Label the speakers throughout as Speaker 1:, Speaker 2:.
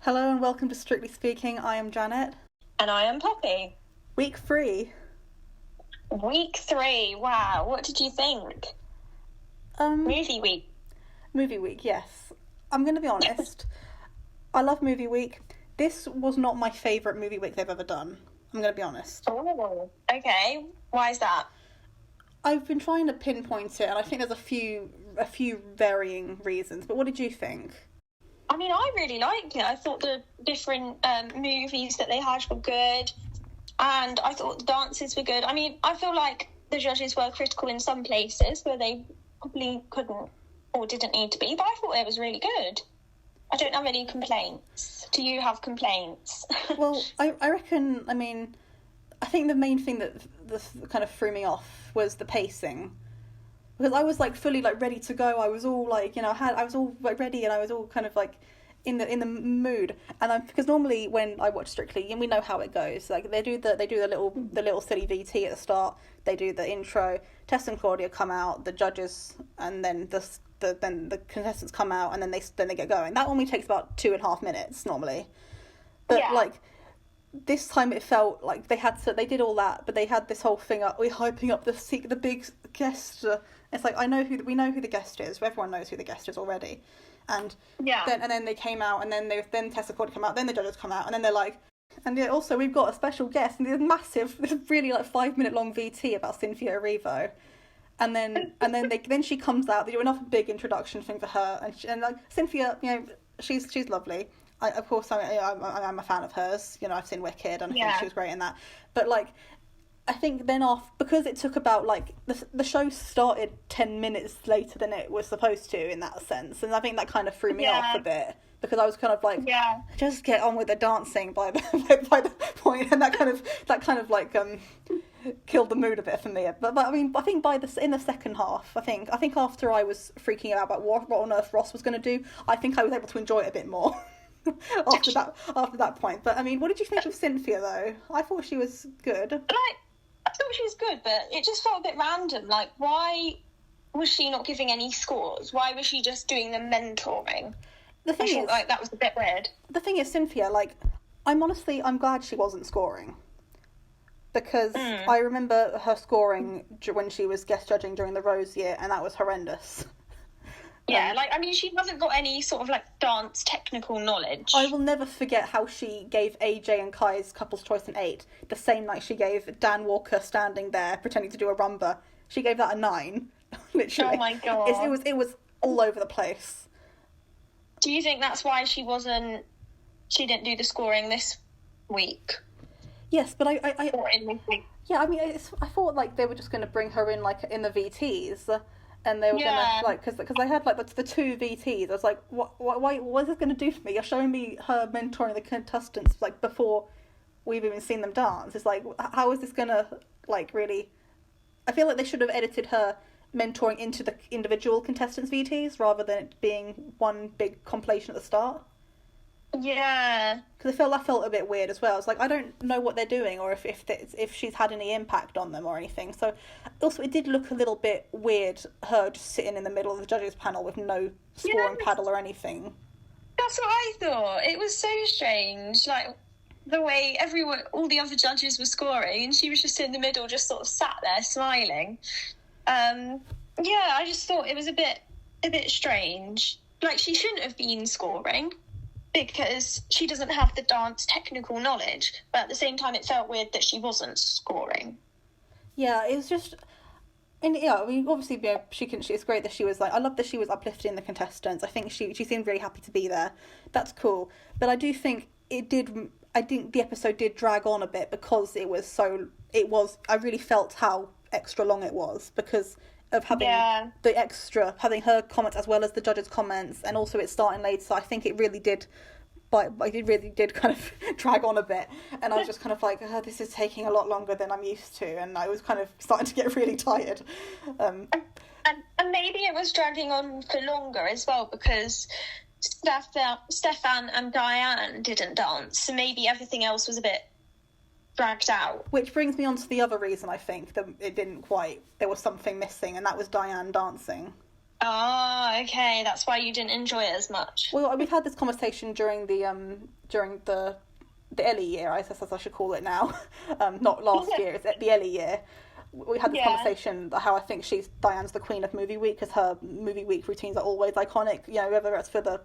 Speaker 1: Hello and welcome to Strictly Speaking. I am Janet.
Speaker 2: And I am Poppy.
Speaker 1: Week 3.
Speaker 2: Week 3. Wow. What did you think? Movie week.
Speaker 1: Movie week, yes. I'm going to be honest. I love movie week. This was not my favourite movie week they've ever done. I'm going to be honest.
Speaker 2: Oh, okay. Why is that?
Speaker 1: I've been trying to pinpoint it, and I think there's a few varying reasons. But what did you think?
Speaker 2: I mean, I really liked it. I thought the different movies that they had were good, and I thought the dances were good. I mean, I feel like the judges were critical in some places where they probably couldn't or didn't need to be, but I thought it was really good. I don't have any complaints. Do you have complaints?
Speaker 1: Well, I reckon, I think the main thing that kind of threw me off was the pacing. Because I was fully ready to go. I was all I was all ready, and I was all kind of in the mood. And because normally when I watch Strictly, and we know how it goes, they do the little silly VT at the start. They do the intro. Tess and Claudia come out, the judges, and then the contestants come out, and then they get going. That only takes about 2.5 minutes normally. But
Speaker 2: yeah.
Speaker 1: This time it felt like they did all that, but they had this whole thing up. We're hyping up the big guest. It's like we know who the guest is. Everyone knows who the guest is already, and then they came out, and then Tessa Claudia come out, then the judges come out, and then they're like, and yeah, also we've got a special guest, and this really 5-minute long VT about Cynthia Erivo, and then she comes out. They do another big introduction thing for her, and Cynthia, she's lovely. Of course, I'm a fan of hers. I've seen Wicked, and I think she was great in that. But I think then because it took about the show started 10 minutes later than it was supposed to in that sense, and I think that kind of threw me off a bit, because I was kind of just get on with the dancing by the point, and that kind of killed the mood a bit for me. But I mean, I think in the second half, I think after I was freaking out about what on earth Ross was going to do, I think I was able to enjoy it a bit more. after that point. But I mean, what did you think of Cynthia though? I thought she was good.
Speaker 2: I thought she was good, but it just felt a bit random. Why was she not giving any scores? Why was she just doing the mentoring?
Speaker 1: The thing is,
Speaker 2: that was a bit weird.
Speaker 1: The thing is, Cynthia, I'm glad she wasn't scoring, because I remember her scoring when she was guest judging during the Rose year, and that was horrendous.
Speaker 2: Yeah, she hasn't got any sort of dance technical knowledge.
Speaker 1: I will never forget how she gave AJ and Kai's Couple's Choice an 8, the same night she gave Dan Walker standing there pretending to do a rumba. She gave that a 9, literally.
Speaker 2: Oh my god.
Speaker 1: It was all over the place.
Speaker 2: Do you think that's why she didn't do the scoring this week?
Speaker 1: Yes, but
Speaker 2: Or in this week?
Speaker 1: Yeah, I mean, I thought they were just going to bring her in in the VTs. And they were gonna because they had the 2 VTs. I was like, what is this gonna do for me? You're showing me her mentoring the contestants before we've even seen them dance. It's how is this gonna really? I feel like they should have edited her mentoring into the individual contestants' VTs rather than it being one big compilation at the start.
Speaker 2: Yeah,
Speaker 1: because that felt a bit weird as well. It's I don't know what they're doing, or if she's had any impact on them or anything. So, also it did look a little bit weird, her just sitting in the middle of the judges' panel with no scoring paddle or anything.
Speaker 2: That's what I thought. It was so strange, the way all the other judges were scoring, and she was just in the middle, just sort of sat there smiling. I just thought it was a bit strange. She shouldn't have been scoring, because she doesn't have the dance technical knowledge, but at the same time it felt weird that she wasn't scoring.
Speaker 1: Yeah, it was just, and I mean, obviously, it's great that she was I love that she was uplifting the contestants. I think she seemed really happy to be there. That's cool. But I do think I think the episode did drag on a bit, because I really felt how extra long it was, because of having having her comments as well as the judges' comments, and also it starting late. So I think it really did kind of drag on a bit, and I was just kind of this is taking a lot longer than I'm used to, and I was kind of starting to get really tired.
Speaker 2: And maybe it was dragging on for longer as well, because Stefan and Diane didn't dance, so maybe everything else was a bit dragged out.
Speaker 1: Which brings me on to the other reason I think that it didn't quite, there was something missing, and that was Diane dancing.
Speaker 2: Ah, okay, that's why you didn't enjoy it as much.
Speaker 1: Well, we've had this conversation during the Ellie year, I guess I should call it now. Not last year, it's the Ellie year. We had this conversation how I think Diane's the queen of movie week, because her movie week routines are always iconic. You know, whether it's for the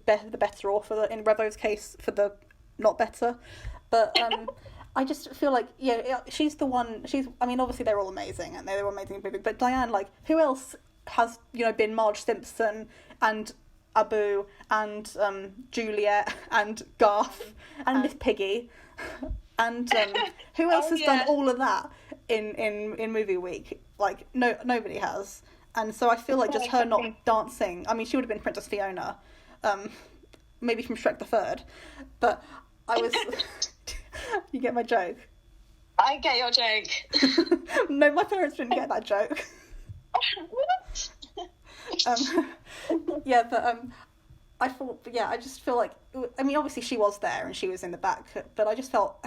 Speaker 1: better or for the, in Revo's case, for the not better. But I just feel like she's the one. I mean, obviously they're all amazing and they're all amazing in movie. But Diane, like, who else has been Marge Simpson and Abu and Juliet and Garth and Miss Piggy and who else has done all of that in movie week? Like, nobody has. And so I feel like just her not dancing, I mean, she would have been Princess Fiona, maybe from Shrek the Third, but I was you get my joke?
Speaker 2: I get your joke.
Speaker 1: No, my parents didn't get that joke.
Speaker 2: What?
Speaker 1: I thought, I just feel like, I mean, obviously she was there and she was in the back, but I just feel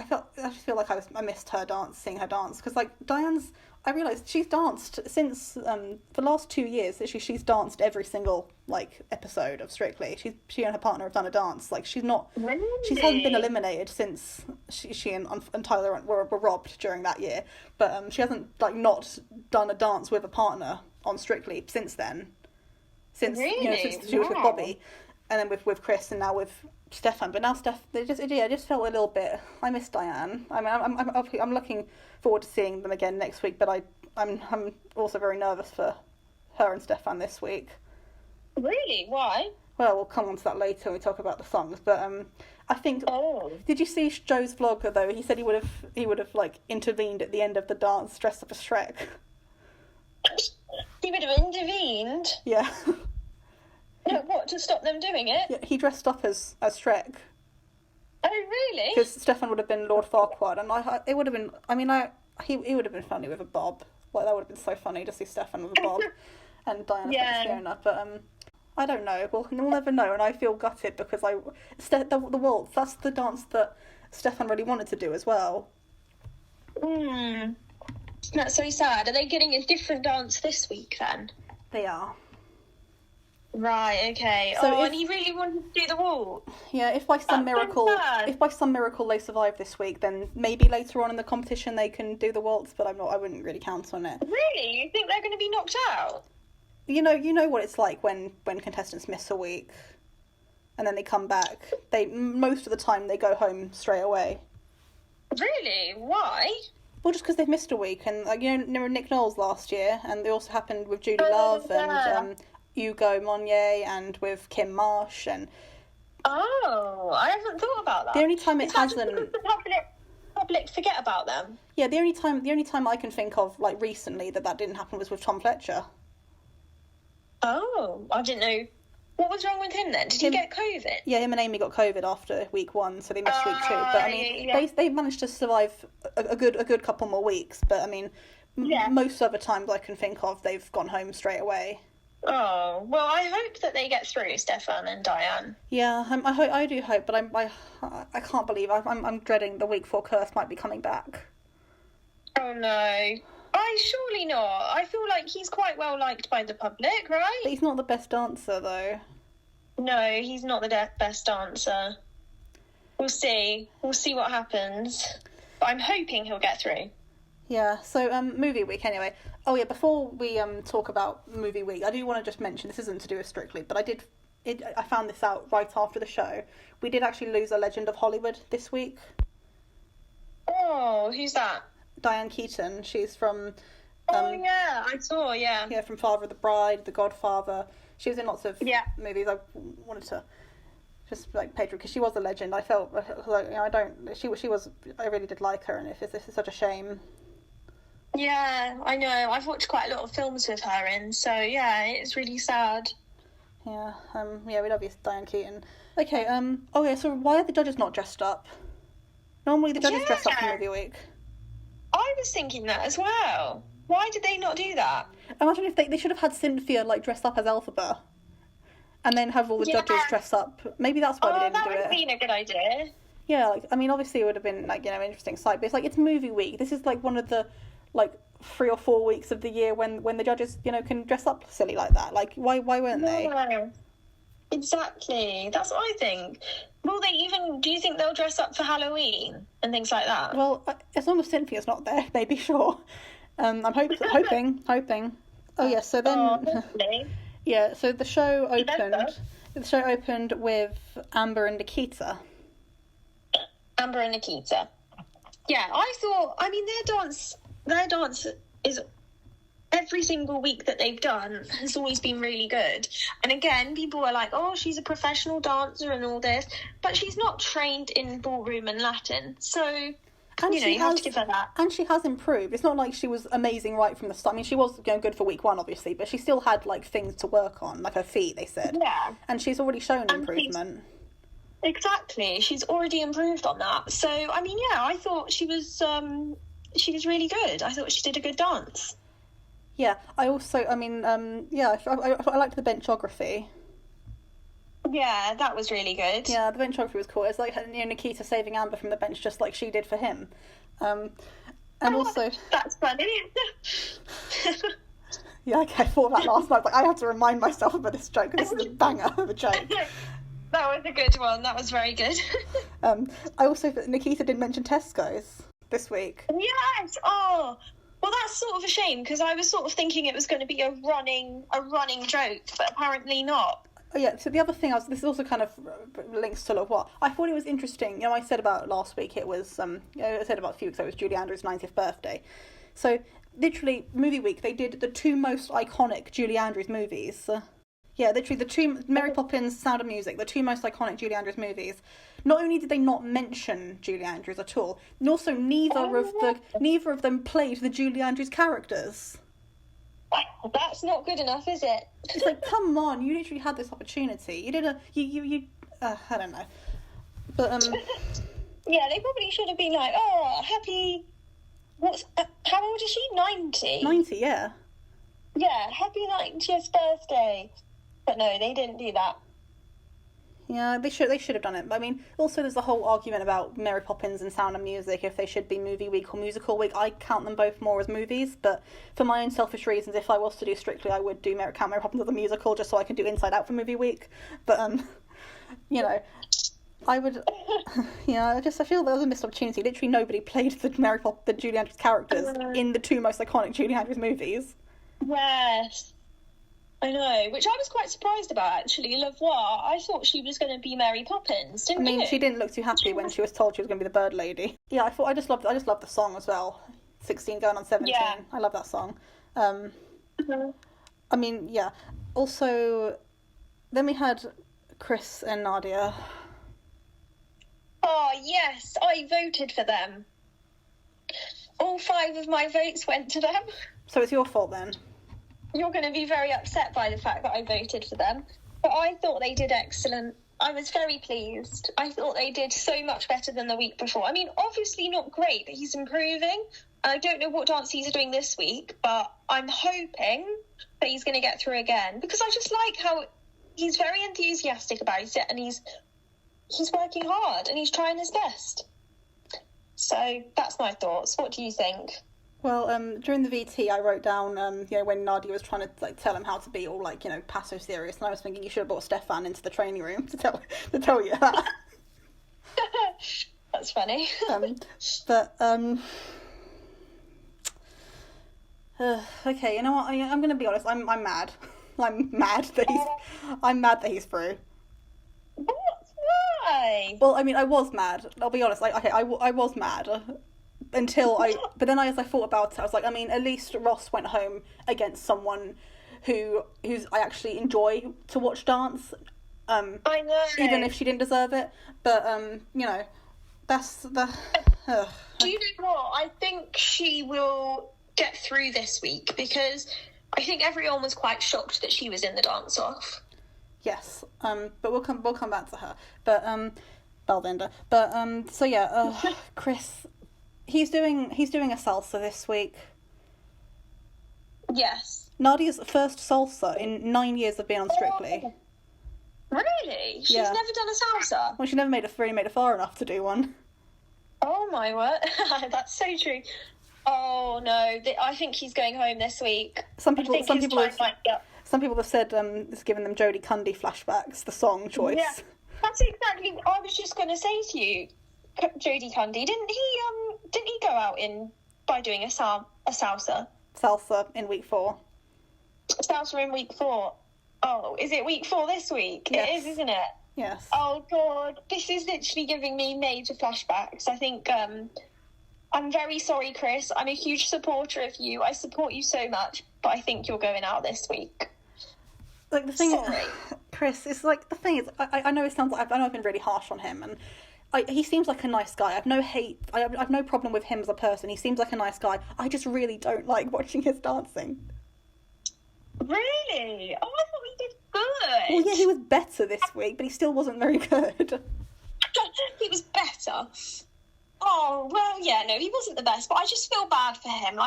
Speaker 1: like I missed her seeing her dance, because like Diane's, I realised she's danced since the last 2 years. She's danced every single like episode of Strictly. She and her partner have done a dance. Like, she hasn't been eliminated since she and Tyler were robbed during that year, but she hasn't like not done a dance with a partner on Strictly since then. Since she was with Bobby, and then with Chris, and now with Stefan. But now I just felt a little bit. I miss Diane. I mean, I'm looking forward to seeing them again next week. But I'm also very nervous for her and Stefan this week.
Speaker 2: Really? Why?
Speaker 1: Well, we'll come on to that later when we talk about the songs. But I think. Oh. Did you see Joe's vlog though? He said he would have like intervened at the end of the dance, dressed up as Shrek.
Speaker 2: He would have intervened?
Speaker 1: Yeah.
Speaker 2: What, to stop them doing it?
Speaker 1: Yeah, he dressed up as Shrek.
Speaker 2: Oh, really?
Speaker 1: Because Stefan would have been Lord Farquaad, and it would have been. I mean, he would have been funny with a bob. Like, that would have been so funny to see Stefan with a bob, and Diane as Fiona. But I don't know. We'll never know, and I feel gutted because the waltz. That's the dance that Stefan really wanted to do as well.
Speaker 2: That's so sad. Are they getting a different dance this week then?
Speaker 1: They are.
Speaker 2: Right, okay. So and he really wanted to do the waltz.
Speaker 1: Yeah, if by some miracle they survive this week, then maybe later on in the competition they can do the waltz, but I wouldn't really count on it.
Speaker 2: Really? You think they're going to be knocked out?
Speaker 1: You know what it's like when contestants miss a week and then they come back. Most of the time they go home straight away.
Speaker 2: Really? Why?
Speaker 1: Well, just because they've missed a week, and Nick Knowles last year, and they also happened with Judy Love and Hugo Monnier, and with Kim Marsh, and
Speaker 2: I haven't thought about that.
Speaker 1: The only time it hasn't,
Speaker 2: because the public forget about them.
Speaker 1: Yeah, the only time I can think of like recently that didn't happen was with Tom Fletcher.
Speaker 2: Oh, I didn't know. What was wrong with him then? Did he get COVID?
Speaker 1: Yeah, him and Amy got COVID after week 1, so they missed week 2. But I mean, they managed to survive a good couple more weeks. But I mean, most other times I can think of, they've gone home straight away.
Speaker 2: Oh, well, I hope that they get through, Stefan and Diane.
Speaker 1: Yeah, I do hope, but I can't believe I'm dreading the week 4 curse might be coming back.
Speaker 2: Oh no. Surely not. I feel like he's quite well liked by the public, right?
Speaker 1: But he's not the best dancer, though.
Speaker 2: No, he's not the best dancer. We'll see. We'll see what happens. But I'm hoping he'll get through.
Speaker 1: Yeah, so movie week anyway. Oh yeah, before we talk about movie week, I do want to just mention, this isn't to do with Strictly, but I found this out right after the show. We did actually lose a legend of Hollywood this week.
Speaker 2: Oh, who's that?
Speaker 1: Diane Keaton. She's from...
Speaker 2: yeah, I saw, yeah.
Speaker 1: Yeah, from Father of the Bride, The Godfather. She was in lots of movies. I wanted to just like pay her, because she was a legend. I felt like, I really did like her, and this is such a shame.
Speaker 2: Yeah, I know. I've watched quite a lot of films with her in, so yeah, it's really sad.
Speaker 1: Yeah, we love you, Diane Keaton. Okay, so why are the judges not dressed up? Normally the judges dress up for movie week.
Speaker 2: I was thinking that as well. Why did they not do that?
Speaker 1: Imagine if they should have had Cynthia like dressed up as Elphaba, and then have all the judges dress up. Maybe that's why they didn't do it.
Speaker 2: That would have been a good idea.
Speaker 1: Yeah, like, I mean, obviously it would have been like, an interesting sight, but it's like, it's movie week. This is like one of the like 3 or 4 weeks of the year when the judges, you know, can dress up silly like that. Like, why weren't they?
Speaker 2: No. Exactly. That's what I think. Will they even... Do you think they'll dress up for Halloween and things like that?
Speaker 1: Well, as long as Cynthia's not there, maybe, sure. I'm hoping. Oh, yeah, so then...
Speaker 2: Hopefully.
Speaker 1: Yeah, so the show opened with Amber and Nikita.
Speaker 2: Amber and Nikita. Yeah, I thought... I mean, their dance is... Every single week that they've done has always been really good. And again, people are like, oh, she's a professional dancer and all this. But she's not trained in ballroom and Latin. So, you have to give her that.
Speaker 1: And she has improved. It's not like she was amazing right from the start. I mean, she was good for week 1, obviously. But she still had, like, things to work on. Like her feet, they said.
Speaker 2: Yeah.
Speaker 1: And she's already shown improvement.
Speaker 2: Exactly. She's already improved on that. So, I mean, yeah, I thought she was really good. I thought she did a good dance.
Speaker 1: Yeah, I also, I liked the benchography.
Speaker 2: Yeah, that was really good.
Speaker 1: Yeah, the benchography was cool. It's like, Nikita saving Amber from the bench just like she did for him. And also...
Speaker 2: That's funny.
Speaker 1: Yeah, okay, I thought of that last night, but I have to remind myself about this joke, because this is a banger of a joke.
Speaker 2: That was a good one. That was very good.
Speaker 1: Nikita did mention Tesco's this week.
Speaker 2: Yes! Oh... Well, that's sort of a shame, because I was sort of thinking it was going to be a running joke, but apparently not.
Speaker 1: Oh, yeah, so the other thing, this also kind of links to what I thought it was interesting. I said about last week, it was, I said about a few weeks ago, it was Julie Andrews' 90th birthday. So, literally, movie week, they did the 2 most iconic Julie Andrews movies. Yeah, literally the 2, Mary Poppins, Sound of Music, the 2 most iconic Julie Andrews movies. Not only did they not mention Julie Andrews at all, and also neither of them played the Julie Andrews characters.
Speaker 2: That's not good enough, is it?
Speaker 1: It's like, come on, you literally had this opportunity. You did I don't know. But,
Speaker 2: Yeah, they probably should have been like, oh, happy... how old is she? 90?
Speaker 1: 90, yeah.
Speaker 2: Yeah, happy 90th birthday. But no, they didn't do that.
Speaker 1: Yeah, they should have done it. I mean, also there's the whole argument about Mary Poppins and Sound of Music, if they should be movie week or musical week. I count them both more as movies, but for my own selfish reasons, if I was to do strictly, I would count Mary Poppins as a musical, just so I can do Inside Out for movie week. But, I would... Yeah, I feel there was a missed opportunity. Literally nobody played the Julie Andrews characters in the 2 most iconic Julie Andrews movies.
Speaker 2: Yes. I know, which I was quite surprised about, actually. Lavoie, I thought she was going to be Mary Poppins, didn't you?
Speaker 1: She didn't look too happy when she was told she was going to be the bird lady. Yeah, I just loved the song as well. 16 going on 17. Yeah. I love that song. I mean, yeah. Also, then we had Chris and Nadiya.
Speaker 2: Oh, yes, I voted for them. All 5 of my votes went to them.
Speaker 1: So it's your fault then?
Speaker 2: You're going to be very upset by the fact that I voted for them. But I thought they did excellent. I was very pleased. I thought they did so much better than the week before. I mean, obviously not great, but he's improving. I don't know what dance he's doing this week, but I'm hoping that he's going to get through again. Because I just like how he's very enthusiastic about it, and he's working hard, and he's trying his best. So that's my thoughts. What do you think?
Speaker 1: Well, during the VT, I wrote down, when Nadiya was trying to tell him how to be all passive serious, and I was thinking you should have brought Stefan into the training room to tell you that.
Speaker 2: That's funny.
Speaker 1: Okay, you know what? I'm going to be honest. I'm mad. I'm mad that he's through.
Speaker 2: What? Why?
Speaker 1: Well, I mean, I was mad. I'll be honest. I was mad. But then as I thought about it, I was like, I mean, at least Ross went home against someone who's I actually enjoy to watch dance.
Speaker 2: I know.
Speaker 1: Even if she didn't deserve it. But, that's the...
Speaker 2: Do you know what? I think she will get through this week, because I think everyone was quite shocked that she was in the dance-off.
Speaker 1: Yes. But we'll come back to her. But, Balvinder. But, so yeah, Chris... He's doing a salsa this week.
Speaker 2: Yes.
Speaker 1: Nadiya's first salsa in 9 years of being on Strictly.
Speaker 2: Oh, really? She's never done a salsa?
Speaker 1: Well, she never really made it far enough to do one.
Speaker 2: Oh my word. That's so true. Oh no, I think he's going home this week.
Speaker 1: Some people have said it's given them Jodie Cundy flashbacks. The song choice.
Speaker 2: Yeah, that's exactly. I was just going to say to you, Jodie Cundy, didn't he go out by doing a salsa?
Speaker 1: Salsa in week 4.
Speaker 2: Salsa in week 4. Oh, is it week 4 this week?
Speaker 1: Yes.
Speaker 2: It is, isn't it?
Speaker 1: Yes.
Speaker 2: Oh God, this is literally giving me major flashbacks. I think I'm very sorry, Chris. I'm a huge supporter of you. I support you so much, but I think you're going out this week.
Speaker 1: Like the thing,
Speaker 2: Sorry.
Speaker 1: Chris, it's like the thing is, I know it sounds like I know I've been really harsh on him, and he seems like a nice guy. I have no hate. I have no problem with him as a person. He seems like a nice guy. I just really don't like watching his dancing.
Speaker 2: Really? Oh, I thought he did good.
Speaker 1: Well, yeah, he was better this week, but he still wasn't very good.
Speaker 2: He was better. Oh, well, yeah, no, he wasn't the best, but I just feel bad for him.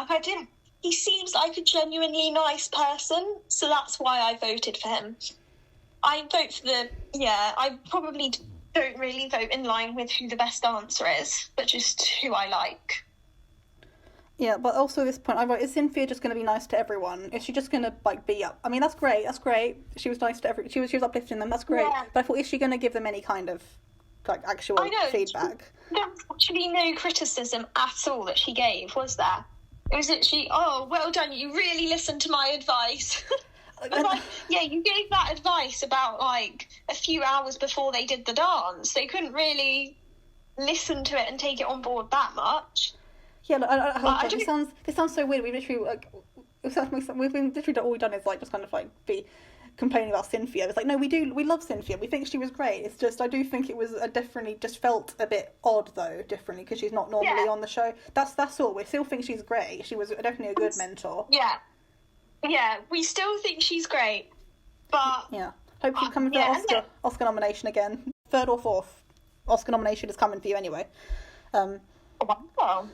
Speaker 2: He seems like a genuinely nice person, so that's why I voted for him. I vote for I probably don't really vote in line with who the best dancer is, but just who I like.
Speaker 1: Yeah, but also at this point, I wrote, is Cynthia just going to be nice to everyone? Is she just going to, be up? I mean, that's great. She was nice to everyone. She was uplifting them, that's great. Yeah. But I thought, is she going to give them any kind of, actual feedback?
Speaker 2: There was actually no criticism at all that she gave, was there? It was literally, oh, well done, you really listened to my advice. Yeah, you gave that advice about, a few hours before they did the dance. They couldn't really listen to it and take it on board that much.
Speaker 1: Yeah, this sounds so weird. We've literally, we've literally all we've done is, just kind of, be complaining about Cynthia. It's no, we love Cynthia. We think she was great. It's just, I do think it was definitely just felt a bit odd, though, differently, because she's not normally on the show. That's all. We still think she's great. She was definitely a good mentor.
Speaker 2: Yeah. Yeah, we still think she's great, but...
Speaker 1: Yeah. Hope she's coming for the Oscar nomination again. 3rd or 4th Oscar nomination is coming for you anyway.
Speaker 2: Wow.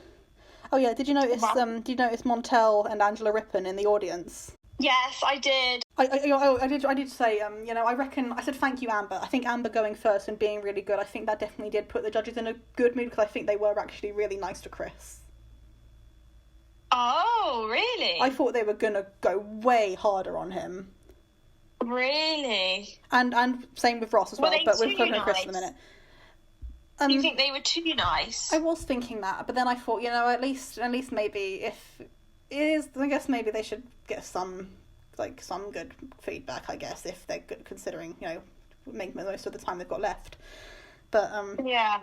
Speaker 1: Oh yeah, did you notice Montel and Angela Rippon in the audience?
Speaker 2: Yes, I did.
Speaker 1: I did say, I said thank you, Amber. I think Amber going first and being really good, I think that definitely did put the judges in a good mood, because I think they were actually really nice to Chris.
Speaker 2: Oh, really?
Speaker 1: I thought they were going to go way harder on him.
Speaker 2: Really?
Speaker 1: And same with Ross as well, but we'll put Chris in a minute.
Speaker 2: You think they were too nice?
Speaker 1: I was thinking that, but then I thought, at least maybe if it is, I guess maybe they should get some good feedback, I guess, if they're good, considering, making the most of the time they've got left. But,
Speaker 2: Yeah.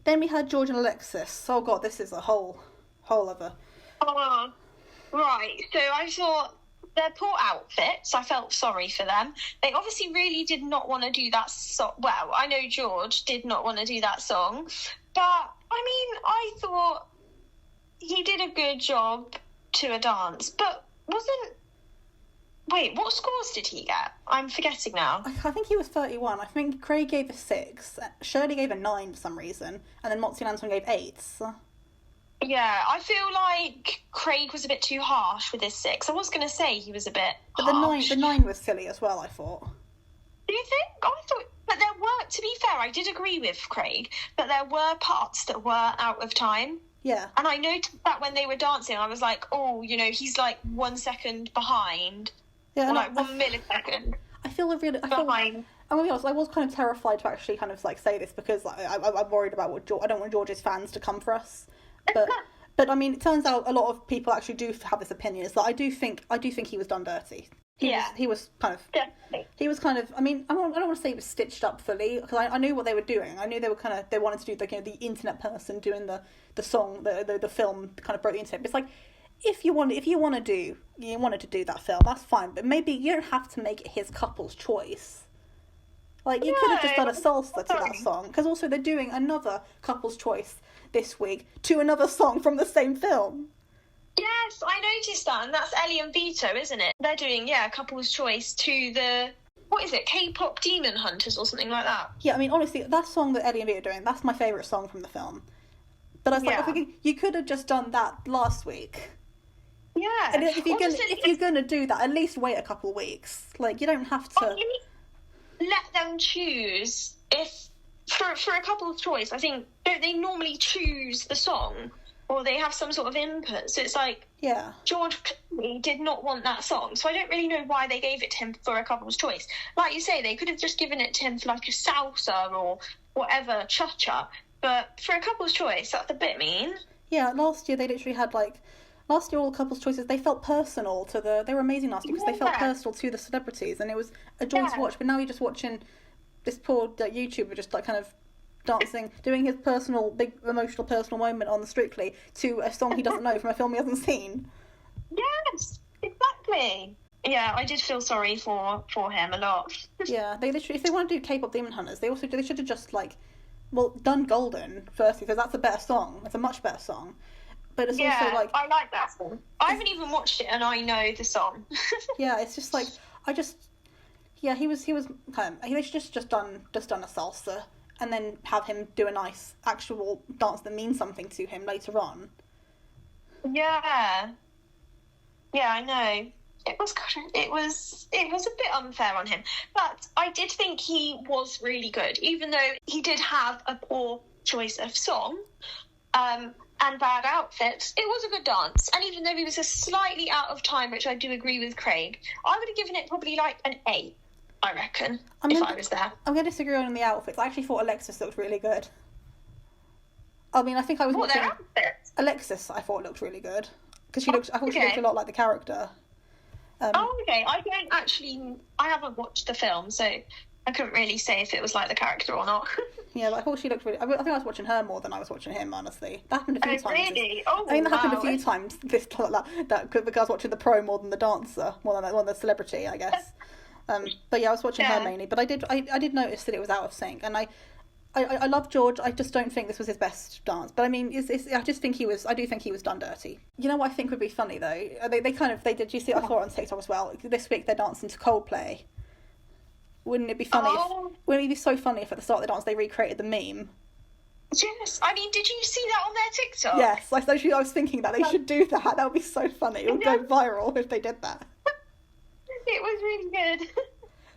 Speaker 1: Then we had George and Alexis. Oh god, this is a whole other...
Speaker 2: Oh, right. So I thought their poor outfits, I felt sorry for them. They obviously really did not want to do that song. Well, I know George did not want to do that song, but, I thought he did a good job to a dance, but Wait, what scores did he get? I'm forgetting now.
Speaker 1: I think he was 31. I think Craig gave a 6, Shirley gave a 9 for some reason, and then Moxie and Anton gave 8s.
Speaker 2: Yeah, I feel like Craig was a bit too harsh with his 6. I was going to say he was a bit harsh.
Speaker 1: The 9 was silly as well, I thought.
Speaker 2: Do you think? I thought... But there were, to be fair, I did agree with Craig, but there were parts that were out of time.
Speaker 1: Yeah.
Speaker 2: And I noticed that when they were dancing, I was like, oh, he's 1 second behind. Yeah, or 1 millisecond.
Speaker 1: I'm going to be honest, I was kind of terrified to actually kind of say this, because I'm worried about I don't want George's fans to come for us. But it turns out a lot of people actually do have this opinion. Is that I do think he was done dirty. He was kind of.
Speaker 2: Definitely.
Speaker 1: He was kind of. I don't want to say he was stitched up fully, because I knew what they were doing. I knew they were they wanted to do the internet person doing the song, the film kind of broke the internet. But it's if you wanted to do that film, that's fine. But maybe you don't have to make it his couple's choice. You could have just done a salsa to that song, because also they're doing another couple's choice this week to another song from the same film.
Speaker 2: Yes, I noticed that, and that's Ellie and Vito, isn't it? They're doing, couple's choice to the, what is it, K-pop Demon Hunters or something like that?
Speaker 1: Yeah, honestly, that song that Ellie and Vito are doing, that's my favourite song from the film. But I was I'm thinking, you could have just done that last week.
Speaker 2: Yeah.
Speaker 1: And if you're gonna do that, at least wait a couple of weeks. You don't have to...
Speaker 2: Let them choose if for a couple's choice, I think, don't they normally choose the song? Or they have some sort of input. So it's like,
Speaker 1: Yeah.
Speaker 2: George clearly did not want that song. So I don't really know why they gave it to him for a couple's choice. Like you say, they could have just given it to him for like a salsa or whatever, cha-cha. But for a couple's choice, that's a bit mean.
Speaker 1: Yeah, last year they literally had last year all the couple's choices, they felt personal to they were amazing last year because they felt personal to the celebrities and it was a joy to watch. But now you're just watching this poor YouTuber just like kind of dancing, doing his personal, big emotional personal moment on the Strictly to a song he doesn't know from a film he hasn't seen.
Speaker 2: Yes, exactly. Yeah, I did feel sorry for him a lot.
Speaker 1: Yeah, they literally, if they want to do K-pop Demon Hunters, they should have just done Golden firstly because that's a better song. It's a much better song. But it's also like,
Speaker 2: I like that song. I haven't even watched it and I know the song.
Speaker 1: Yeah, it's just like he was they should just done a salsa and then have him do a nice actual dance that means something to him later on.
Speaker 2: Yeah, I know. It was a bit unfair on him, but I did think he was really good, even though he did have a poor choice of song, and bad outfits. It was a good dance, and even though he was a slightly out of time, which I do agree with Craig, I would have given it probably like an 8. I reckon, if I was there.
Speaker 1: I'm going to disagree on the outfits. I actually thought Alexis looked really good. I mean, I think I was watching...
Speaker 2: Their outfits?
Speaker 1: Alexis, I thought looked really good. Because she looked a lot like the character.
Speaker 2: Okay. I haven't watched the film, so I couldn't really say if it was like the character or not.
Speaker 1: Yeah, but I thought she looked really... I think I was watching her more than I was watching him, honestly. That happened a few times.
Speaker 2: Really?
Speaker 1: That happened a few times this that because I was watching the pro more than the dancer, more than the celebrity, I guess. But yeah, I was watching her mainly. But I did notice that it was out of sync, and I love George. I just don't think this was his best dance. But I mean, I do think he was done dirty. You know what I think would be funny though? They did. You see, I saw it on TikTok as well. This week they're dancing to Coldplay. Wouldn't it be funny? Wouldn't it be so funny if at the start of the dance they recreated the meme?
Speaker 2: Yes, I mean, did you see that on their TikTok?
Speaker 1: Yes, I was thinking that they should do that. That would be so funny. It would go viral if they did that.
Speaker 2: It was really good.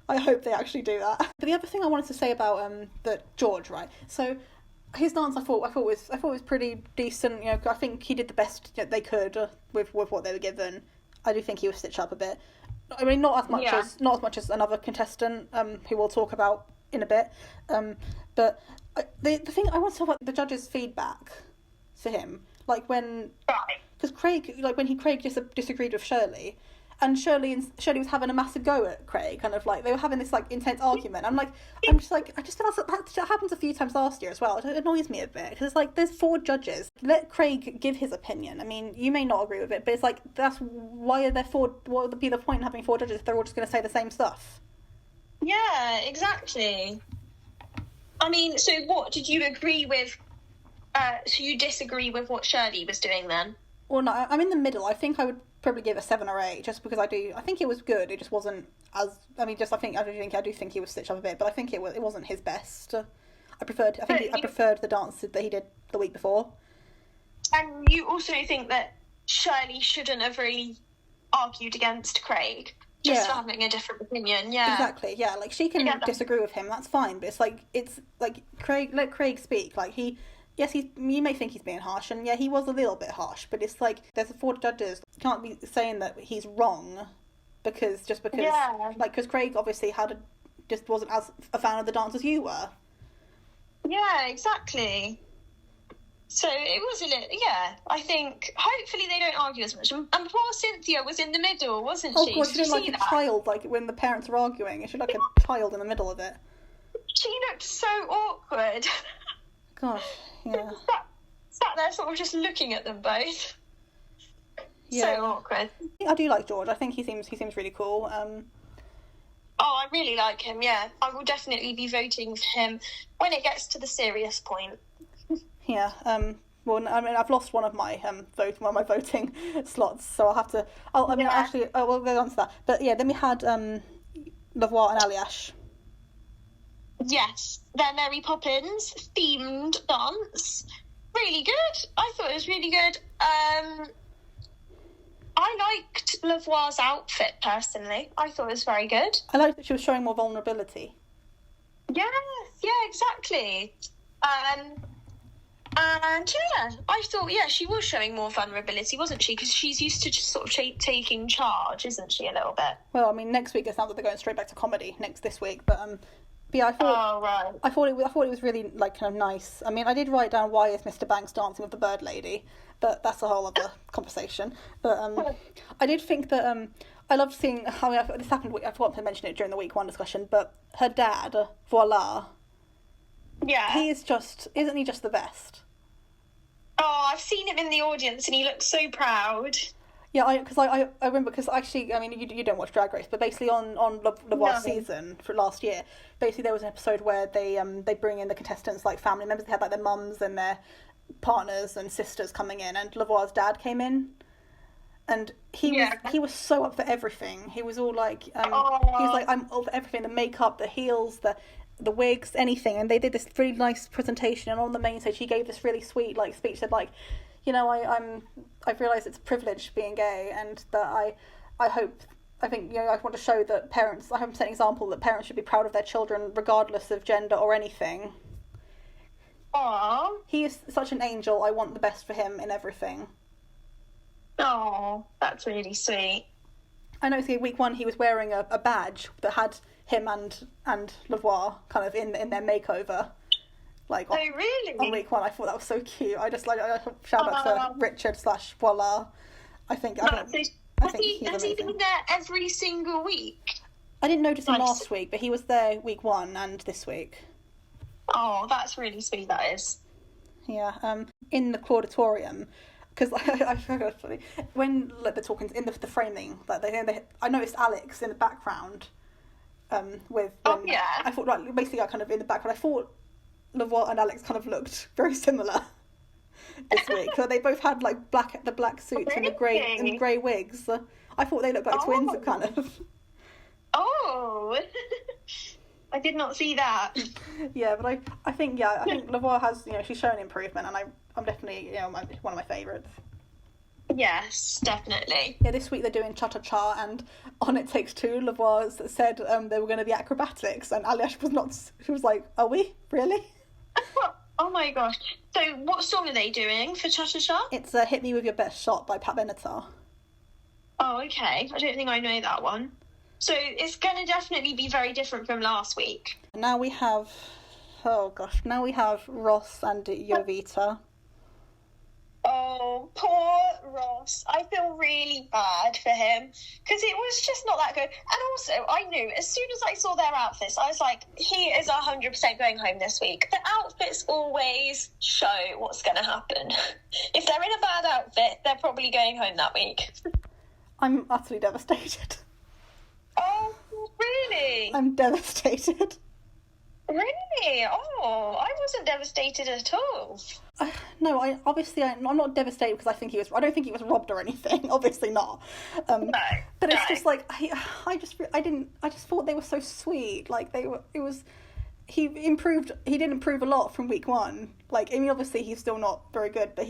Speaker 1: I hope they actually do that. But the other thing I wanted to say about George, right? So his dance, I thought was pretty decent. You know, I think he did the best they could with what they were given. I do think he was stitched up a bit. I mean, not as much as another contestant who we'll talk about in a bit. But the thing I want to talk about the judges' feedback for him, like because Craig disagreed with Shirley. And Shirley was having a massive go at Craig, kind of like they were having this like intense argument. I just feel that happens a few times last year as well. It annoys me a bit because it's like there's 4 judges. Let Craig give his opinion. I mean, you may not agree with it, but it's like that's why are there 4? What would be the point in having 4 judges if they're all just going to say the same stuff?
Speaker 2: Yeah, exactly. I mean, so what did you agree with? So you disagree with what Shirley was doing then?
Speaker 1: Well, no, I'm in the middle. I think I would probably give a 7 or 8, just because I think it was good. It just wasn't as. I mean, I do think he was stitched up a bit, but I think it wasn't his best. I preferred the dance that he did the week before.
Speaker 2: And you also think that Shirley shouldn't have really argued against Craig just for having a different opinion. Yeah,
Speaker 1: exactly. Yeah, like she can disagree with him. That's fine, but it's like Craig. Let Craig speak. Like he. Yes, you may think he's being harsh, and yeah, he was a little bit harsh, but it's like there's 4 judges. You can't be saying that he's wrong because Craig obviously just wasn't as a fan of the dance as you were.
Speaker 2: Yeah, exactly. So it was a little, I think hopefully they don't argue as much. And poor Cynthia was in the middle, wasn't she?
Speaker 1: Oh, God, she looked like a child, like when the parents are arguing. She looked like a child in the middle of it.
Speaker 2: She looked so awkward.
Speaker 1: Gosh, yeah.
Speaker 2: Sat there sort of just looking at them both.
Speaker 1: Yeah.
Speaker 2: So awkward.
Speaker 1: I do like George. I think he seems really cool.
Speaker 2: I really like him, yeah. I will definitely be voting for him when it gets to the serious point.
Speaker 1: Yeah, well, I mean, I've lost one of my voting slots, so I'll have to. We'll go on to that. But yeah, then we had Voix and Aljaz.
Speaker 2: Yes, their Mary Poppins themed dance. Really good. I thought it was really good. I liked Lavoie's outfit personally. I thought it was very good.
Speaker 1: I liked that she was showing more vulnerability.
Speaker 2: Yes, yeah, exactly. exactly. And yeah, I thought, she was showing more vulnerability, wasn't she? Because she's used to just sort of taking charge, isn't she, a little bit?
Speaker 1: Well, I mean, next week it sounds like they're going straight back to comedy this week, but yeah, I thought.
Speaker 2: Oh right.
Speaker 1: I thought it was really like kind of nice. I mean, I did write down why is Mr. Banks dancing with the bird lady, but that's a whole other conversation. But I did think that I loved seeing how this happened. I forgot to mention it during the week 1 discussion, but her dad, Voila.
Speaker 2: Yeah.
Speaker 1: Isn't he just the best?
Speaker 2: Oh, I've seen him in the audience and he looks so proud.
Speaker 1: Yeah, I remember, because actually, I mean, you don't watch Drag Race, but basically on Le Voix season for last year, basically there was an episode where they bring in the contestants, like family members. They had like their mums and their partners and sisters coming in, and Le Voix's dad came in, and he was so up for everything. He was all like, he was like, I'm all for everything, the makeup, the heels, the wigs, anything. And they did this really nice presentation, and on the main stage he gave this really sweet like speech, said like, you know, I've realised it's a privilege being gay, and that I think, you know, I want to show that parents, I have set an example that parents should be proud of their children regardless of gender or anything.
Speaker 2: Aww.
Speaker 1: He is such an angel. I want the best for him in everything.
Speaker 2: Oh, that's really sweet.
Speaker 1: I noticed in week 1 he was wearing a badge that had him and Le Voix kind of in their makeover. Like,
Speaker 2: oh, really?
Speaker 1: On week 1, I thought that was so cute. I just like, shout out to Richard / Voila. I think
Speaker 2: has he been there every single week?
Speaker 1: I didn't notice him last week, but he was there week 1 and this week.
Speaker 2: Oh, that's really sweet. That is.
Speaker 1: Yeah. In the Clauditorium, because I forgot funny when they're talking in the framing, like I noticed Alex in the background. I thought, like, basically, kind of in the background, I thought Le Voix and Alex kind of looked very similar this week. So they both had like the black suits and the grey wigs. I thought they looked like twins, kind of.
Speaker 2: Oh, I did not see that.
Speaker 1: Yeah, but I think Le Voix has, you know, she's shown improvement, and I'm definitely, you know, one of my favourites.
Speaker 2: Yes, definitely.
Speaker 1: Yeah, this week they're doing cha-cha-cha, and on It Takes Two, Le Voix said they were going to be acrobatics, and Aljaz was not. She was like, "Are we really?"
Speaker 2: Oh my gosh! So, what song are they doing for cha-cha-cha?
Speaker 1: It's "Hit Me With Your Best Shot" by Pat Benatar.
Speaker 2: Oh, okay. I don't think I know that one. So it's going to definitely be very different from last week.
Speaker 1: Now we have Ross and Jowita.
Speaker 2: Oh, poor Ross. I feel really bad for him because it was just not that good. And also, I knew as soon as I saw their outfits, I was like, he is 100% going home this week. The outfits always show what's going to happen. If they're in a bad outfit, they're probably going home that week.
Speaker 1: I'm utterly devastated.
Speaker 2: Oh, really?
Speaker 1: I'm devastated.
Speaker 2: Really? Oh, I wasn't devastated at all.
Speaker 1: No, I'm not devastated because I don't think he was robbed or anything. Obviously not.
Speaker 2: No.
Speaker 1: But it's just like I just thought they were so sweet. Like he did improve a lot from week 1. Like, I mean, obviously he's still not very good, but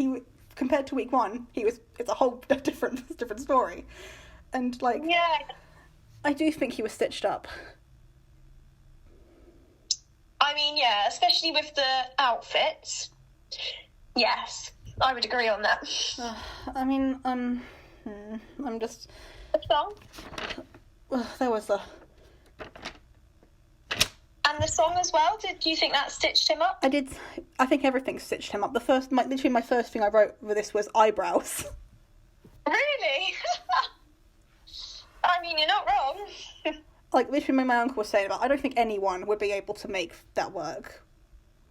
Speaker 1: compared to week 1, it's a whole different story. And like,
Speaker 2: yeah,
Speaker 1: I do think he was stitched up.
Speaker 2: I mean, yeah, especially with the outfits. Yes, I would agree on that.
Speaker 1: I mean, I'm just...
Speaker 2: The song?
Speaker 1: There was a...
Speaker 2: And the song as well? Did you think that stitched him up?
Speaker 1: I did. I think everything stitched him up. Literally my first thing I wrote for this was eyebrows.
Speaker 2: Really? I mean, you're not wrong.
Speaker 1: Like, literally my uncle was saying about, I don't think anyone would be able to make that work.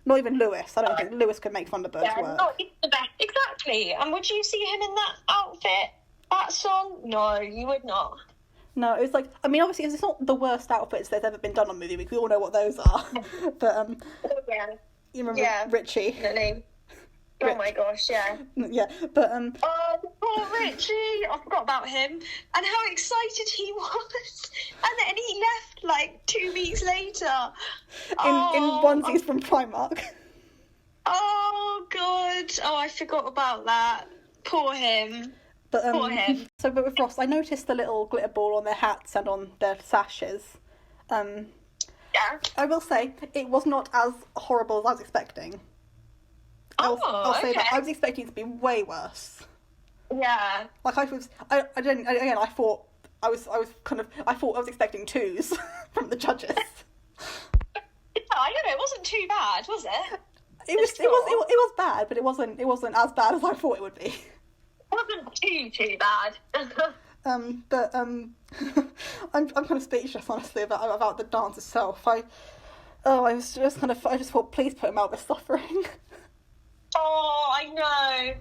Speaker 1: Not even Lewis. I don't think Lewis could make Thunderbirds work.
Speaker 2: Not even the best. Exactly. And would you see him in that outfit, that song? No, you would not.
Speaker 1: No, it was like, I mean, obviously it's not the worst outfits that's ever been done on Movie Week. We all know what those are. But you remember Richie?
Speaker 2: Definitely. Oh my gosh, yeah.
Speaker 1: Yeah, but
Speaker 2: oh, poor Richie! I forgot about him and how excited he was, and then he left like 2 weeks later.
Speaker 1: In onesies from Primark.
Speaker 2: Oh god! Oh, I forgot about that. Poor him.
Speaker 1: But
Speaker 2: poor him.
Speaker 1: But with Ross, I noticed the little glitter ball on their hats and on their sashes.
Speaker 2: Yeah.
Speaker 1: I will say, it was not as horrible as I was expecting. I'll say that. I was expecting it to be way worse.
Speaker 2: Yeah.
Speaker 1: Like, I thought I was expecting 2s from the judges.
Speaker 2: Yeah, I don't know, it wasn't too bad, was it?
Speaker 1: It was bad, but it wasn't as bad as I thought it would be.
Speaker 2: It wasn't too bad.
Speaker 1: I'm kind of speechless, honestly, about the dance itself. I just thought, please put him out with suffering.
Speaker 2: Oh, I know.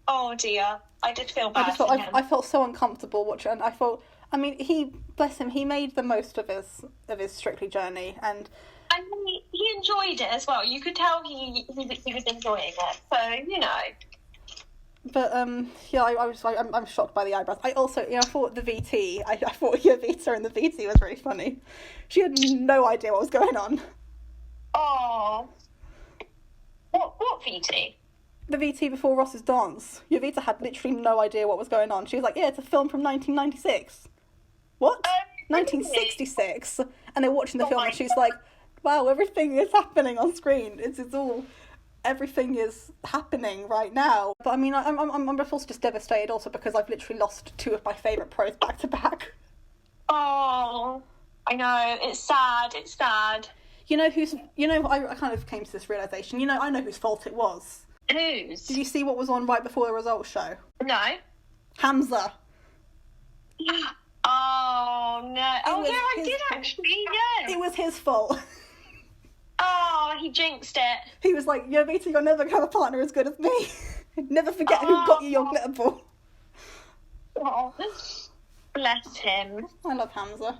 Speaker 2: Oh dear, I did feel bad for him.
Speaker 1: I felt so uncomfortable watching, and I thought, I mean, bless him, he made the most of his Strictly journey, and
Speaker 2: he enjoyed it as well. You could tell he was enjoying it. So, you know.
Speaker 1: But yeah, I'm shocked by the eyebrows. I also, I thought the VT, I thought Jowita in the VT was really funny. She had no idea what was going on.
Speaker 2: Oh. What VT?
Speaker 1: The VT before Ross's dance. Jowita had literally no idea what was going on. She was like, yeah, it's a film from 1996. What? 1966? And they're watching the film and she's like, wow, everything is happening on screen. It's all... Everything is happening right now. But I mean, I'm also just devastated also because I've literally lost 2 of my favourite pros back to back.
Speaker 2: Oh, I know. It's sad.
Speaker 1: I kind of came to this realisation. I know whose fault it was.
Speaker 2: Whose?
Speaker 1: Did you see what was on right before the results show?
Speaker 2: No.
Speaker 1: Hamza.
Speaker 2: Oh, no. I did actually, yeah.
Speaker 1: It was his fault.
Speaker 2: Oh, he jinxed it.
Speaker 1: He was like, Jowita, you'll never have a partner as good as me. Never forget who got you your glitter ball.
Speaker 2: Oh, bless him.
Speaker 1: I love Hamza.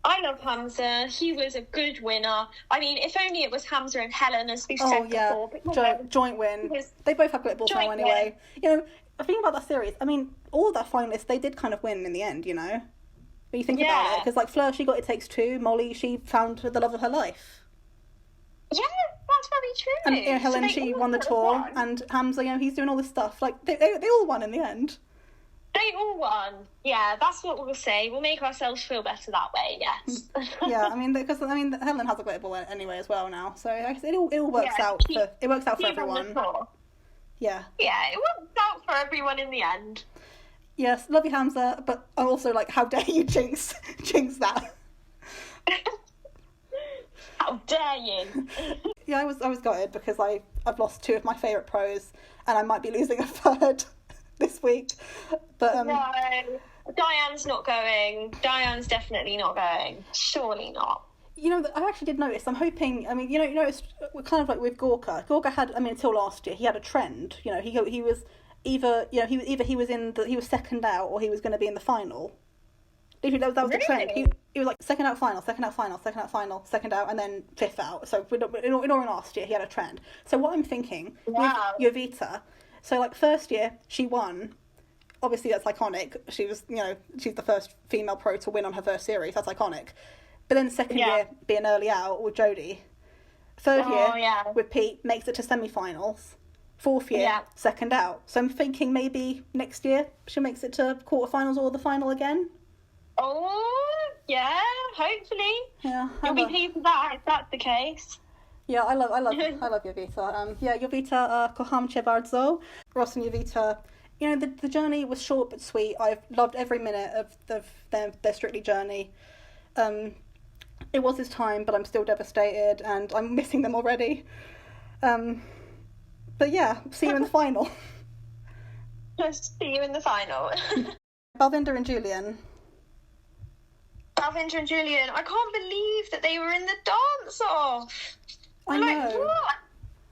Speaker 2: I love Hamza. He was a good winner. I mean, if only it was Hamza and Helen, as we've said before. But,
Speaker 1: joint win. They both have glitter balls now anyway. The thing about that series, I mean, all of their finalists, they did kind of win in the end, When you think about it. Because, like, Fleur, she got It Takes Two. Molly, she found the love of her life.
Speaker 2: Yeah, that's very true.
Speaker 1: And Helen, she won the tour, and Hamza, he's doing all this stuff. Like, they all won in the end.
Speaker 2: They all won. Yeah, that's what we'll say. We'll make ourselves feel better that way, yes.
Speaker 1: Yeah, I mean, because Helen has a glitter ball anyway as well now, so I guess it all works out for everyone. Yeah.
Speaker 2: Yeah, it works out for everyone in the end.
Speaker 1: Yes, love you, Hamza, but I'm also like, how dare you jinx that?
Speaker 2: How dare you?
Speaker 1: Yeah, I was gutted because I've lost 2 of my favourite pros, and I might be losing a 3rd this week. But
Speaker 2: no, Diane's not going. Diane's definitely not going. Surely not.
Speaker 1: I actually did notice. I'm hoping. I mean, it's kind of like with Gorka. Gorka had. I mean, until last year, he had a trend. He was either. He was second out, or he was going to be in the final. Literally, that was the trend. He was like second out final, second out final, second out final, second out, and then 5th out. So in all last year, he had a trend. So what I'm thinking with Jowita, so like first year she won. Obviously, that's iconic. She was, she's the first female pro to win on her first series. That's iconic. But then second year being early out with Jodie. 3rd year with Pete makes it to semi-finals. 4th year second out. So I'm thinking maybe next year she makes it to quarterfinals or the final again.
Speaker 2: Oh, yeah, hopefully.
Speaker 1: Yeah,
Speaker 2: you'll be pleased with that if that's the case.
Speaker 1: Yeah, I love Jowita. Jowita, kocham cię bardzo. Ross and Jowita, the journey was short but sweet. I've loved every minute of their Strictly journey. It was his time, but I'm still devastated and I'm missing them already. But yeah, see you in the final.
Speaker 2: Just see you in the final.
Speaker 1: Balvinder and Julian.
Speaker 2: Balvinder and Julian, I can't believe that they were in the dance-off.
Speaker 1: I know.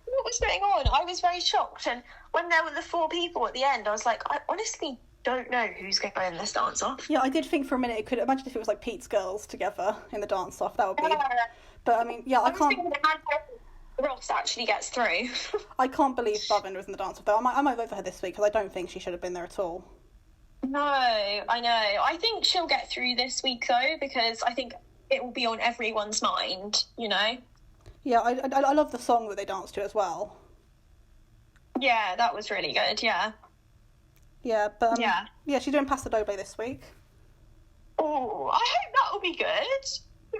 Speaker 2: What was going on? I was very shocked, and when there were the 4 people at the end, I was like, I honestly don't know who's going to go in this dance-off.
Speaker 1: Yeah, I did think for a minute imagine if it was like Pete's girls together in the dance-off, that would be... But I mean, yeah, I can't...
Speaker 2: Ross actually gets through.
Speaker 1: I can't believe Balvinder was in the dance-off, though. I might vote for her this week, because I don't think she should have been there at all.
Speaker 2: No, I know. I think she'll get through this week, though, because I think it will be on everyone's mind,
Speaker 1: Yeah, I love the song that they danced to as well.
Speaker 2: Yeah, that was really good, yeah.
Speaker 1: Yeah, but she's doing Paso Doble this week.
Speaker 2: Oh, I hope that will be good.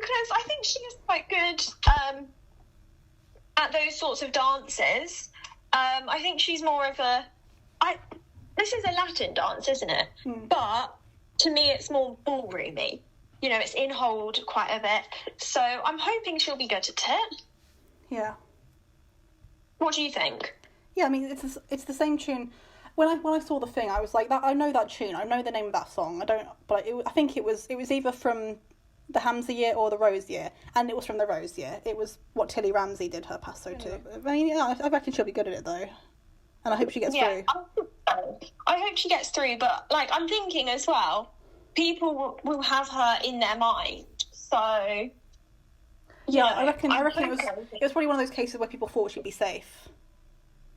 Speaker 2: because I think she is quite good at those sorts of dances. I think she's more of this is a Latin dance, isn't it? But to me, it's more ballroomy. You know, it's in hold quite a bit. So I'm hoping she'll be good at it.
Speaker 1: Yeah.
Speaker 2: What do you think?
Speaker 1: Yeah, I mean, it's the same tune. When I saw the thing, I was like, I know that tune. I know the name of that song. I think it was either from the Hamza year or the Rose year, and it was from the Rose year. It was what Tilly Ramsey did her passo to. I mean, yeah, I reckon she'll be good at it though, and I hope she gets through.
Speaker 2: I hope she gets through, but like I'm thinking as well, people will have her in their mind. So
Speaker 1: yeah, I reckon it was probably one of those cases where people thought she'd be safe.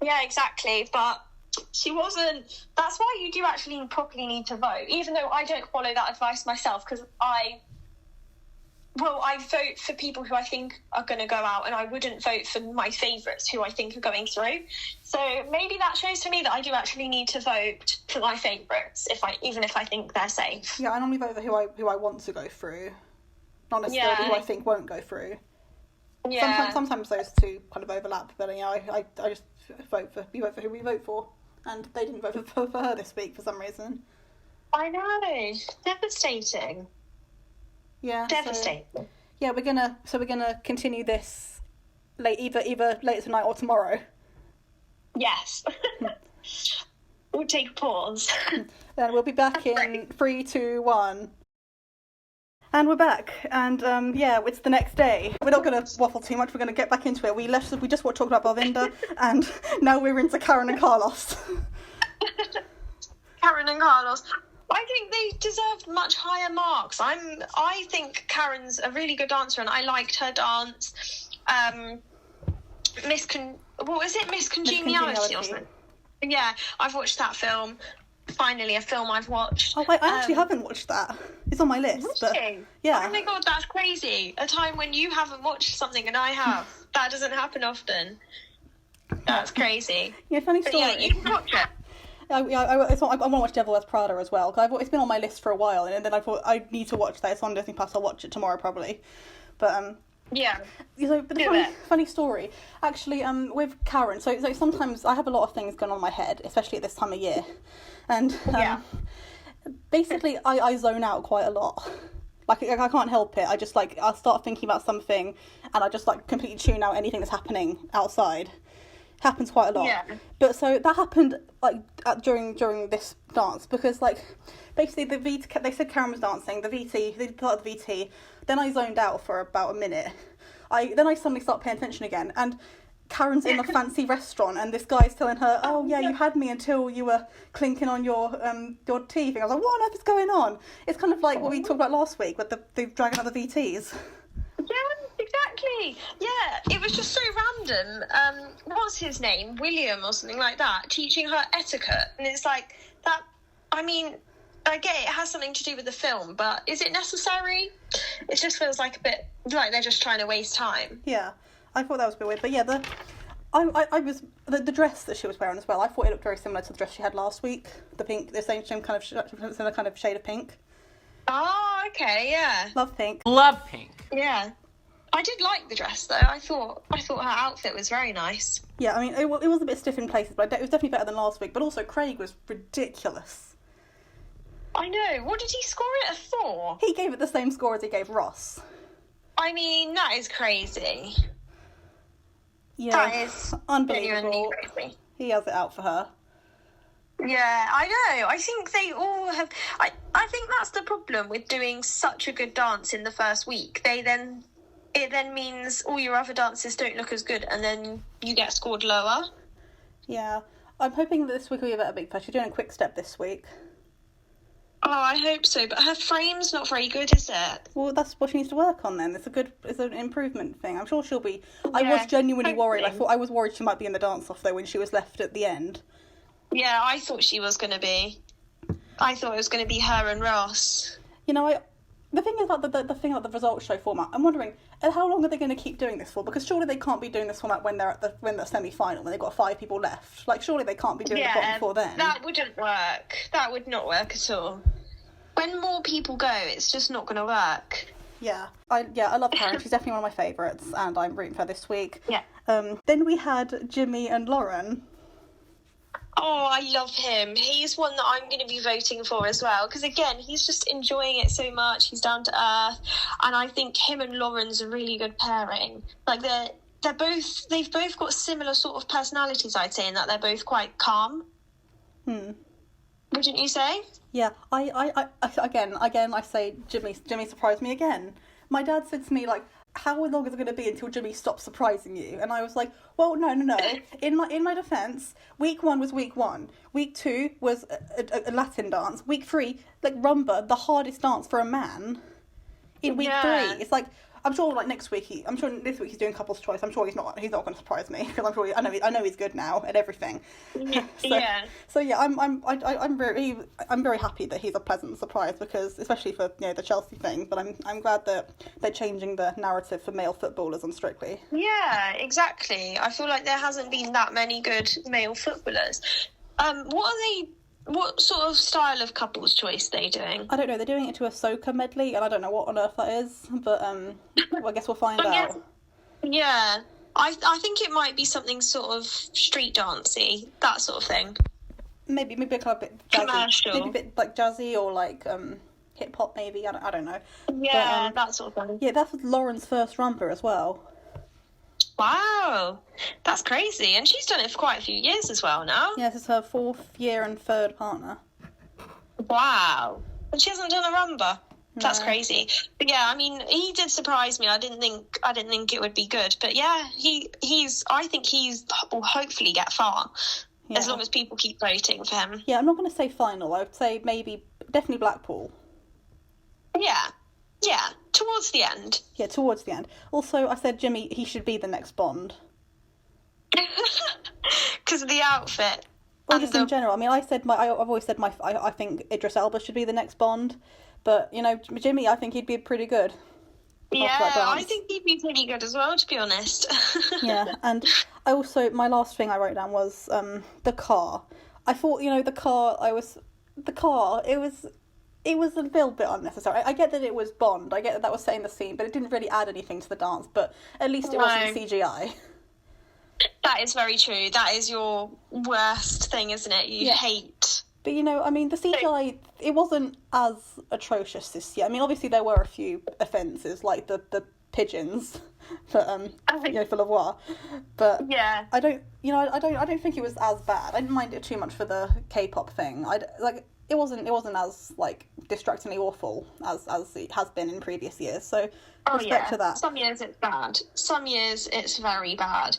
Speaker 2: Yeah, exactly, but she wasn't. That's why you do actually properly need to vote, even though I don't follow that advice myself, because I vote for people who I think are going to go out, and I wouldn't vote for my favourites who I think are going through. So maybe that shows to me that I do actually need to vote for my favourites, even if I think they're safe.
Speaker 1: Yeah, I normally vote for who I want to go through, not necessarily who I think won't go through. Yeah. Sometimes those two kind of overlap, but yeah, I just vote for who we vote for, and they didn't vote for her this week for some reason. I
Speaker 2: know, devastating.
Speaker 1: Yeah,
Speaker 2: devastating.
Speaker 1: So, yeah, we're gonna continue this either later tonight or tomorrow.
Speaker 2: Yes. We'll take a pause.
Speaker 1: Then we'll be back in 3, 2, 1. And we're back, and it's the next day. We're not going to waffle too much. We're going to get back into it. We just talked about Balvinder, and now we're into Karen and Carlos.
Speaker 2: Karen and Carlos. I think they deserved much higher marks. I think Karen's a really good dancer, and I liked her dance. Miss Congeniality or something? Yeah, I've watched that film. Finally, a film I've watched.
Speaker 1: Oh, wait, I actually haven't watched that. It's on my list. Yeah.
Speaker 2: Oh my god, that's crazy. A time when you haven't watched something and I have. That doesn't happen often. That's crazy.
Speaker 1: Yeah, funny story.
Speaker 2: Yeah, you can watch it.
Speaker 1: I want to watch Devil Wears Prada as well, because it's been on my list for a while, and then I thought I need to watch that. It's on Disney Plus. I'll watch it tomorrow probably. But
Speaker 2: yeah.
Speaker 1: So, but funny story. Actually, with Karen, so sometimes I have a lot of things going on in my head, especially at this time of year, and basically I zone out quite a lot. Like I can't help it. I just I'll start thinking about something, and I just completely tune out anything that's happening outside. Happens quite a lot. Yeah. But so that happened during this dance, because basically the VT, they said Karen was dancing, the VT, they did part of the VT, then I zoned out for about a minute. Then I suddenly start paying attention again, and Karen's in a fancy restaurant, and this guy's telling her, "Oh yeah, you had me until you were clinking on your teeth." And I was like, "What on earth is going on?" It's kind of like what we talked about last week with the dragging out the VTs.
Speaker 2: Yeah, exactly. Yeah, it was just so random. What's his name? William or something like that, teaching her etiquette. And it's like that. I mean, I get it has something to do with the film, but is it necessary? It just feels like a bit like they're just trying to waste time.
Speaker 1: Yeah, I thought that was a bit weird. But yeah, the dress that she was wearing as well, I thought it looked very similar to the dress she had last week. The pink, the same kind of similar kind of shade of pink.
Speaker 2: Oh, okay, yeah.
Speaker 1: Love pink.
Speaker 3: Love pink.
Speaker 2: Yeah. I did like the dress though. I thought her outfit was very nice.
Speaker 1: Yeah, I mean it was a bit stiff in places, but it was definitely better than last week. But also Craig was ridiculous.
Speaker 2: I know. What did he score it a 4?
Speaker 1: He gave it the same score as he gave Ross.
Speaker 2: I mean, that is crazy.
Speaker 1: Yeah,
Speaker 2: that is
Speaker 1: unbelievable.
Speaker 2: Crazy.
Speaker 1: He has it out for her.
Speaker 2: Yeah, I know. I think they all have. I think that's the problem with doing such a good dance in the first week. It then means all your other dances don't look as good, and then you get scored lower.
Speaker 1: Yeah, I'm hoping that this week will be a better week for her. She's doing a quick step this week.
Speaker 2: Oh, I hope so, but her frame's not very good, is it?
Speaker 1: Well, that's what she needs to work on then. It's an improvement thing. I'm sure she'll be. Yeah, I was genuinely worried. I was worried she might be in the dance-off though when she was left at the end.
Speaker 2: Yeah, I thought she was going to be. I thought it was going to be her and Ross.
Speaker 1: You know, the thing about the thing about the results show format, I'm wondering how long are they going to keep doing this for? Because surely they can't be doing this format when they're at the semi-final, when they've got 5 people left. Surely they can't be doing the bottom before then.
Speaker 2: That wouldn't work. That would not work at all. When more people go, it's just not going to work.
Speaker 1: Yeah, I love Karen. She's definitely one of my favourites, and I'm rooting for her this week.
Speaker 2: Yeah.
Speaker 1: Then we had Jimmy and Lauren.
Speaker 2: Oh, I love him. He's one that I'm going to be voting for as well, because again, he's just enjoying it so much. He's down to earth, and I think him and Lauren's a really good pairing. Like they've both got similar sort of personalities, I'd say, in that they're both quite calm. Wouldn't you say?
Speaker 1: Yeah, I again, I say Jimmy surprised me again. My dad said to me, like, how long is it going to be until Jimmy stops surprising you? And I was like, well, no. In my defence, week 1 was week 1. Week 2 was a Latin dance. Week 3, like, rumba, the hardest dance for a man. In week 3, it's like, I'm sure like next week this week he's doing couples choice. I'm sure he's not going to surprise me, because I'm sure I know he's good now at everything. So yeah, I'm very happy that he's a pleasant surprise, because especially for the Chelsea thing. But I'm glad that they're changing the narrative for male footballers on Strictly.
Speaker 2: Yeah, exactly. I feel like there hasn't been that many good male footballers. What sort of style of couples choice are they doing?
Speaker 1: I don't know. They're doing it to a soca medley, and I don't know what on earth that is. But well, I guess we'll find out.
Speaker 2: Yeah, I think it might be something sort of street dancey, that sort of thing.
Speaker 1: Maybe a kind of bit jazzy.
Speaker 2: Commercial.
Speaker 1: Maybe a bit like jazzy or like hip hop. Maybe I don't know.
Speaker 2: Yeah, that sort of thing.
Speaker 1: Yeah, that was Lauren's first rumba as well.
Speaker 2: Wow, that's crazy. And she's done it for quite a few years as well now.
Speaker 1: Yeah, this is her 4th year and 3rd partner.
Speaker 2: Wow. And she hasn't done a rumba. That's crazy. But yeah, I mean, he did surprise me. I didn't think it would be good. But yeah, I think he will hopefully get far. Yeah. As long as people keep voting for him.
Speaker 1: Yeah, I'm not going to say final. I would say definitely Blackpool.
Speaker 2: Yeah, towards the end.
Speaker 1: Yeah, towards the end. Also, I said Jimmy, he should be the next Bond.
Speaker 2: Because of the outfit.
Speaker 1: Well, just in general. I mean, I've always said I think Idris Elba should be the next Bond. But, Jimmy, I think he'd be pretty good.
Speaker 2: Yeah, I think he'd be pretty good as well, to be honest.
Speaker 1: Yeah, and my last thing I wrote down was the car. I thought, it was a little bit unnecessary. I get that it was Bond. I get that was setting the scene, but it didn't really add anything to the dance. But at least it wasn't CGI.
Speaker 2: That is very true. That is your worst thing, isn't it? You hate.
Speaker 1: But, the CGI, it wasn't as atrocious this year. I mean, obviously there were a few offences, like the pigeons for for La Voix. But
Speaker 2: yeah,
Speaker 1: I don't think it was as bad. I didn't mind it too much for the K-pop thing. It wasn't as like distractingly awful as it has been in previous years. So respect to that.
Speaker 2: Some years it's bad. Some years it's very bad.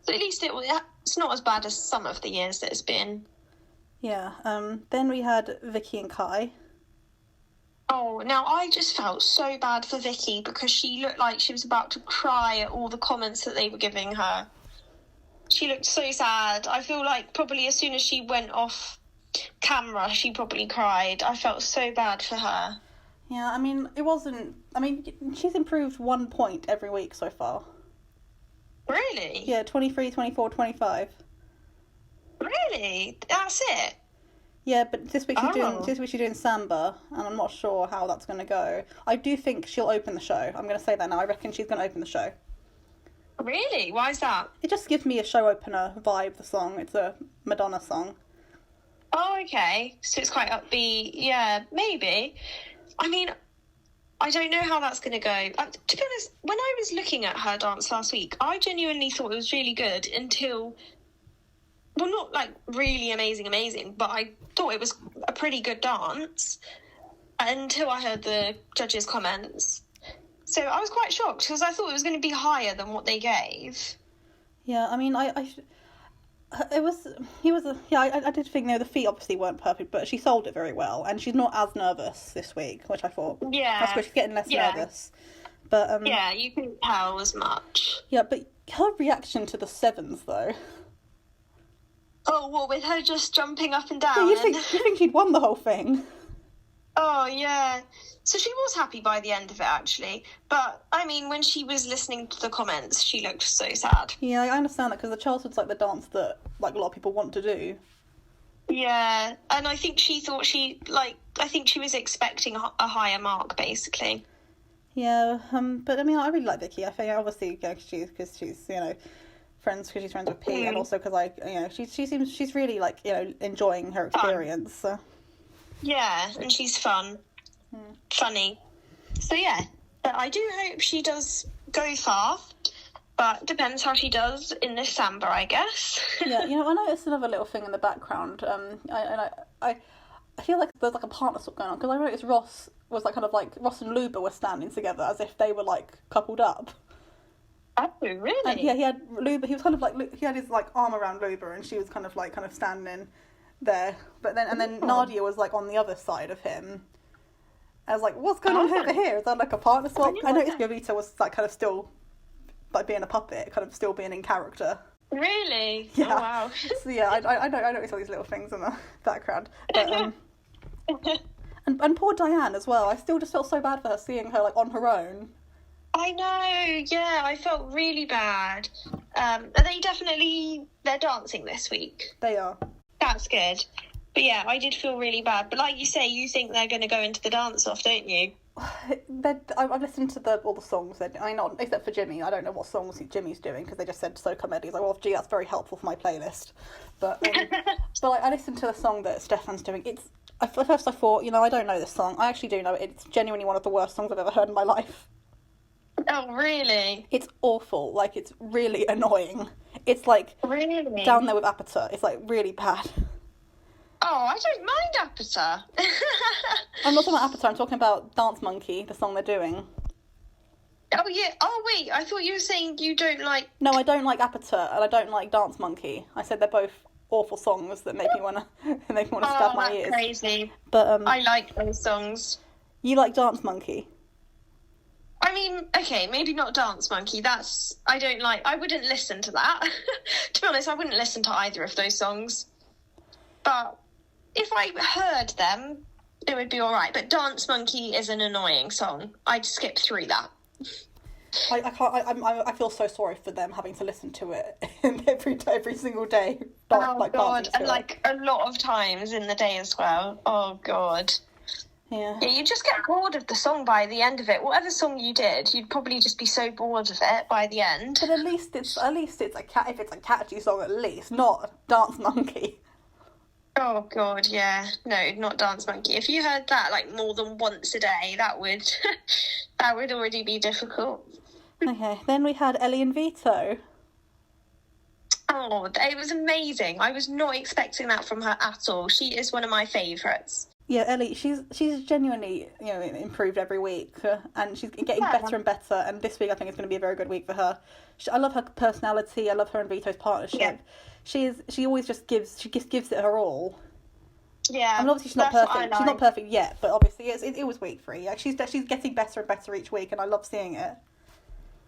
Speaker 2: So at least it's not as bad as some of the years that it's been.
Speaker 1: Yeah. Then we had Vicky and Kai.
Speaker 2: Oh, now I just felt so bad for Vicky, because she looked like she was about to cry at all the comments that they were giving her. She looked so sad. I feel like probably as soon as she went off camera, she probably cried. I felt so bad for her.
Speaker 1: Yeah, I mean, she's improved 1 point every week so far.
Speaker 2: Really?
Speaker 1: Yeah, 23, 24, 25.
Speaker 2: Really? That's it?
Speaker 1: Yeah, but this week she's doing Samba, and I'm not sure how that's going to go. I do think she'll open the show. I'm going to say that now. I reckon she's going to open the show.
Speaker 2: Really? Why is that?
Speaker 1: It just gives me a show opener vibe, the song. It's a Madonna song.
Speaker 2: Oh, okay. So it's quite upbeat. Yeah, maybe. I mean, I don't know how that's going to go. To be honest, when I was looking at her dance last week, I genuinely thought it was really good until... Well, not like really amazing, but I thought it was a pretty good dance until I heard the judges' comments. So I was quite shocked, because I thought it was going to be higher than what they gave.
Speaker 1: Yeah, I mean, I did think, the feet obviously weren't perfect, but she sold it very well, and she's not as nervous this week, which I thought.
Speaker 2: Yeah.
Speaker 1: That's good, she's getting less nervous. But
Speaker 2: yeah, you couldn't tell as much.
Speaker 1: Yeah, but her reaction to the sevens, though.
Speaker 2: Oh, what, with her just jumping up and down?
Speaker 1: Yeah, you think she'd won the whole thing.
Speaker 2: Oh, yeah. So she was happy by the end of it, actually. But, I mean, when she was listening to the comments, she looked so sad.
Speaker 1: Yeah, I understand that, because the Charleston's like the dance that like a lot of people want to do.
Speaker 2: Yeah, and I think she thought I think she was expecting a higher mark, basically.
Speaker 1: Yeah, but I mean, I really like Vicky. I think obviously, because she's friends with P, and also because she's really like enjoying her experience. So.
Speaker 2: Yeah, and she's funny. So yeah, but I do hope she does go far. But depends how she does in this samba, I guess.
Speaker 1: Yeah, I noticed another little thing in the background. I feel like there's like a partner swap going on because I noticed Ross was like Ross and Luba were standing together as if they were like coupled up.
Speaker 2: Oh, really?
Speaker 1: And yeah, he had Luba. He was kind of like he had his like arm around Luba, and she was kind of standing there. But then Nadiya was like on the other side of him. I was like, what's going on over here? Is that like a partner swap? I noticed Jowita was like kind of still like being a puppet, kind of still being in character.
Speaker 2: Really?
Speaker 1: Yeah.
Speaker 2: Oh, wow.
Speaker 1: So yeah, I noticed all these little things in the background. But, and poor Diane as well. I still just felt so bad for her seeing her like on her own.
Speaker 2: I know. Yeah, I felt really bad. Are they they're dancing this week?
Speaker 1: They are.
Speaker 2: That's good. But yeah, I did feel really bad. But like you say, you think they're going to go into the dance-off, don't you?
Speaker 1: I've listened to all the songs. Not except for Jimmy. I don't know what songs Jimmy's doing because they just said so comedy. He's like, well, gee, that's very helpful for my playlist. But I listened to the song that Stefan's doing. At first I thought, I don't know this song. I actually do know it. It's genuinely one of the worst songs I've ever heard in my life.
Speaker 2: Oh, really?
Speaker 1: It's awful. Like, it's really annoying. It's like
Speaker 2: really
Speaker 1: down there with Apata. It's like really bad.
Speaker 2: Oh, I don't mind Apata.
Speaker 1: I'm not talking about Apata, I'm talking about Dance Monkey, the song they're doing.
Speaker 2: Oh, yeah. Oh, wait, I thought you were saying you don't like...
Speaker 1: No, I don't like Apata, and I don't like Dance Monkey. I said they're both awful songs that make me want to stab my ears.
Speaker 2: Oh, that's crazy.
Speaker 1: But,
Speaker 2: I like those songs.
Speaker 1: You like Dance Monkey?
Speaker 2: I mean, okay, maybe not Dance Monkey. I wouldn't listen to that. To be honest, I wouldn't listen to either of those songs. But... if I heard them, it would be all right. But Dance Monkey is an annoying song. I'd skip through that.
Speaker 1: I can't. I feel so sorry for them having to listen to it every single day.
Speaker 2: Oh God! And like a lot of times in the day as well. Oh God.
Speaker 1: Yeah.
Speaker 2: Yeah, you just get bored of the song by the end of it. Whatever song you did, you'd probably just be so bored of it by the end.
Speaker 1: But at least it's if it's a catchy song, at least not Dance Monkey.
Speaker 2: Oh God, yeah. No, not Dance Monkey. If you heard that like more than once a day, that would that would already be difficult.
Speaker 1: Okay, then we had Ellie and Vito.
Speaker 2: Oh, it was amazing. I was not expecting that from her at all. She is one of my favourites.
Speaker 1: Yeah, Ellie, she's genuinely, improved every week, and she's getting better and better, and this week I think is going to be a very good week for her. I love her personality, I love her and Vito's partnership. Yeah. She always just gives it her all.
Speaker 2: Yeah.
Speaker 1: I mean, obviously she's not perfect. She's not perfect yet, but obviously it was week 3. Like, she's getting better and better each week, and I love seeing it.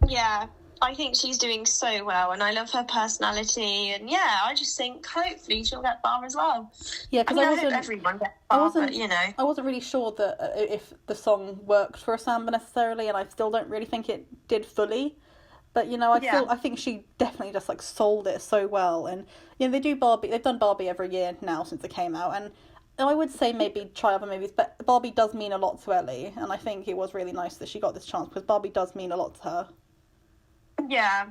Speaker 2: Yeah. I think she's doing so well, and I love her personality, and yeah, I just think hopefully she'll get far as well.
Speaker 1: Yeah, because
Speaker 2: I hope everyone gets far, but
Speaker 1: I wasn't really sure that if the song worked for a samba necessarily, and I still don't really think it did fully. But I think she definitely just like sold it so well, and they do Barbie. They've done Barbie every year now since it came out, and I would say maybe try other movies, but Barbie does mean a lot to Ellie, and I think it was really nice that she got this chance because Barbie does mean a lot to her.
Speaker 2: Yeah,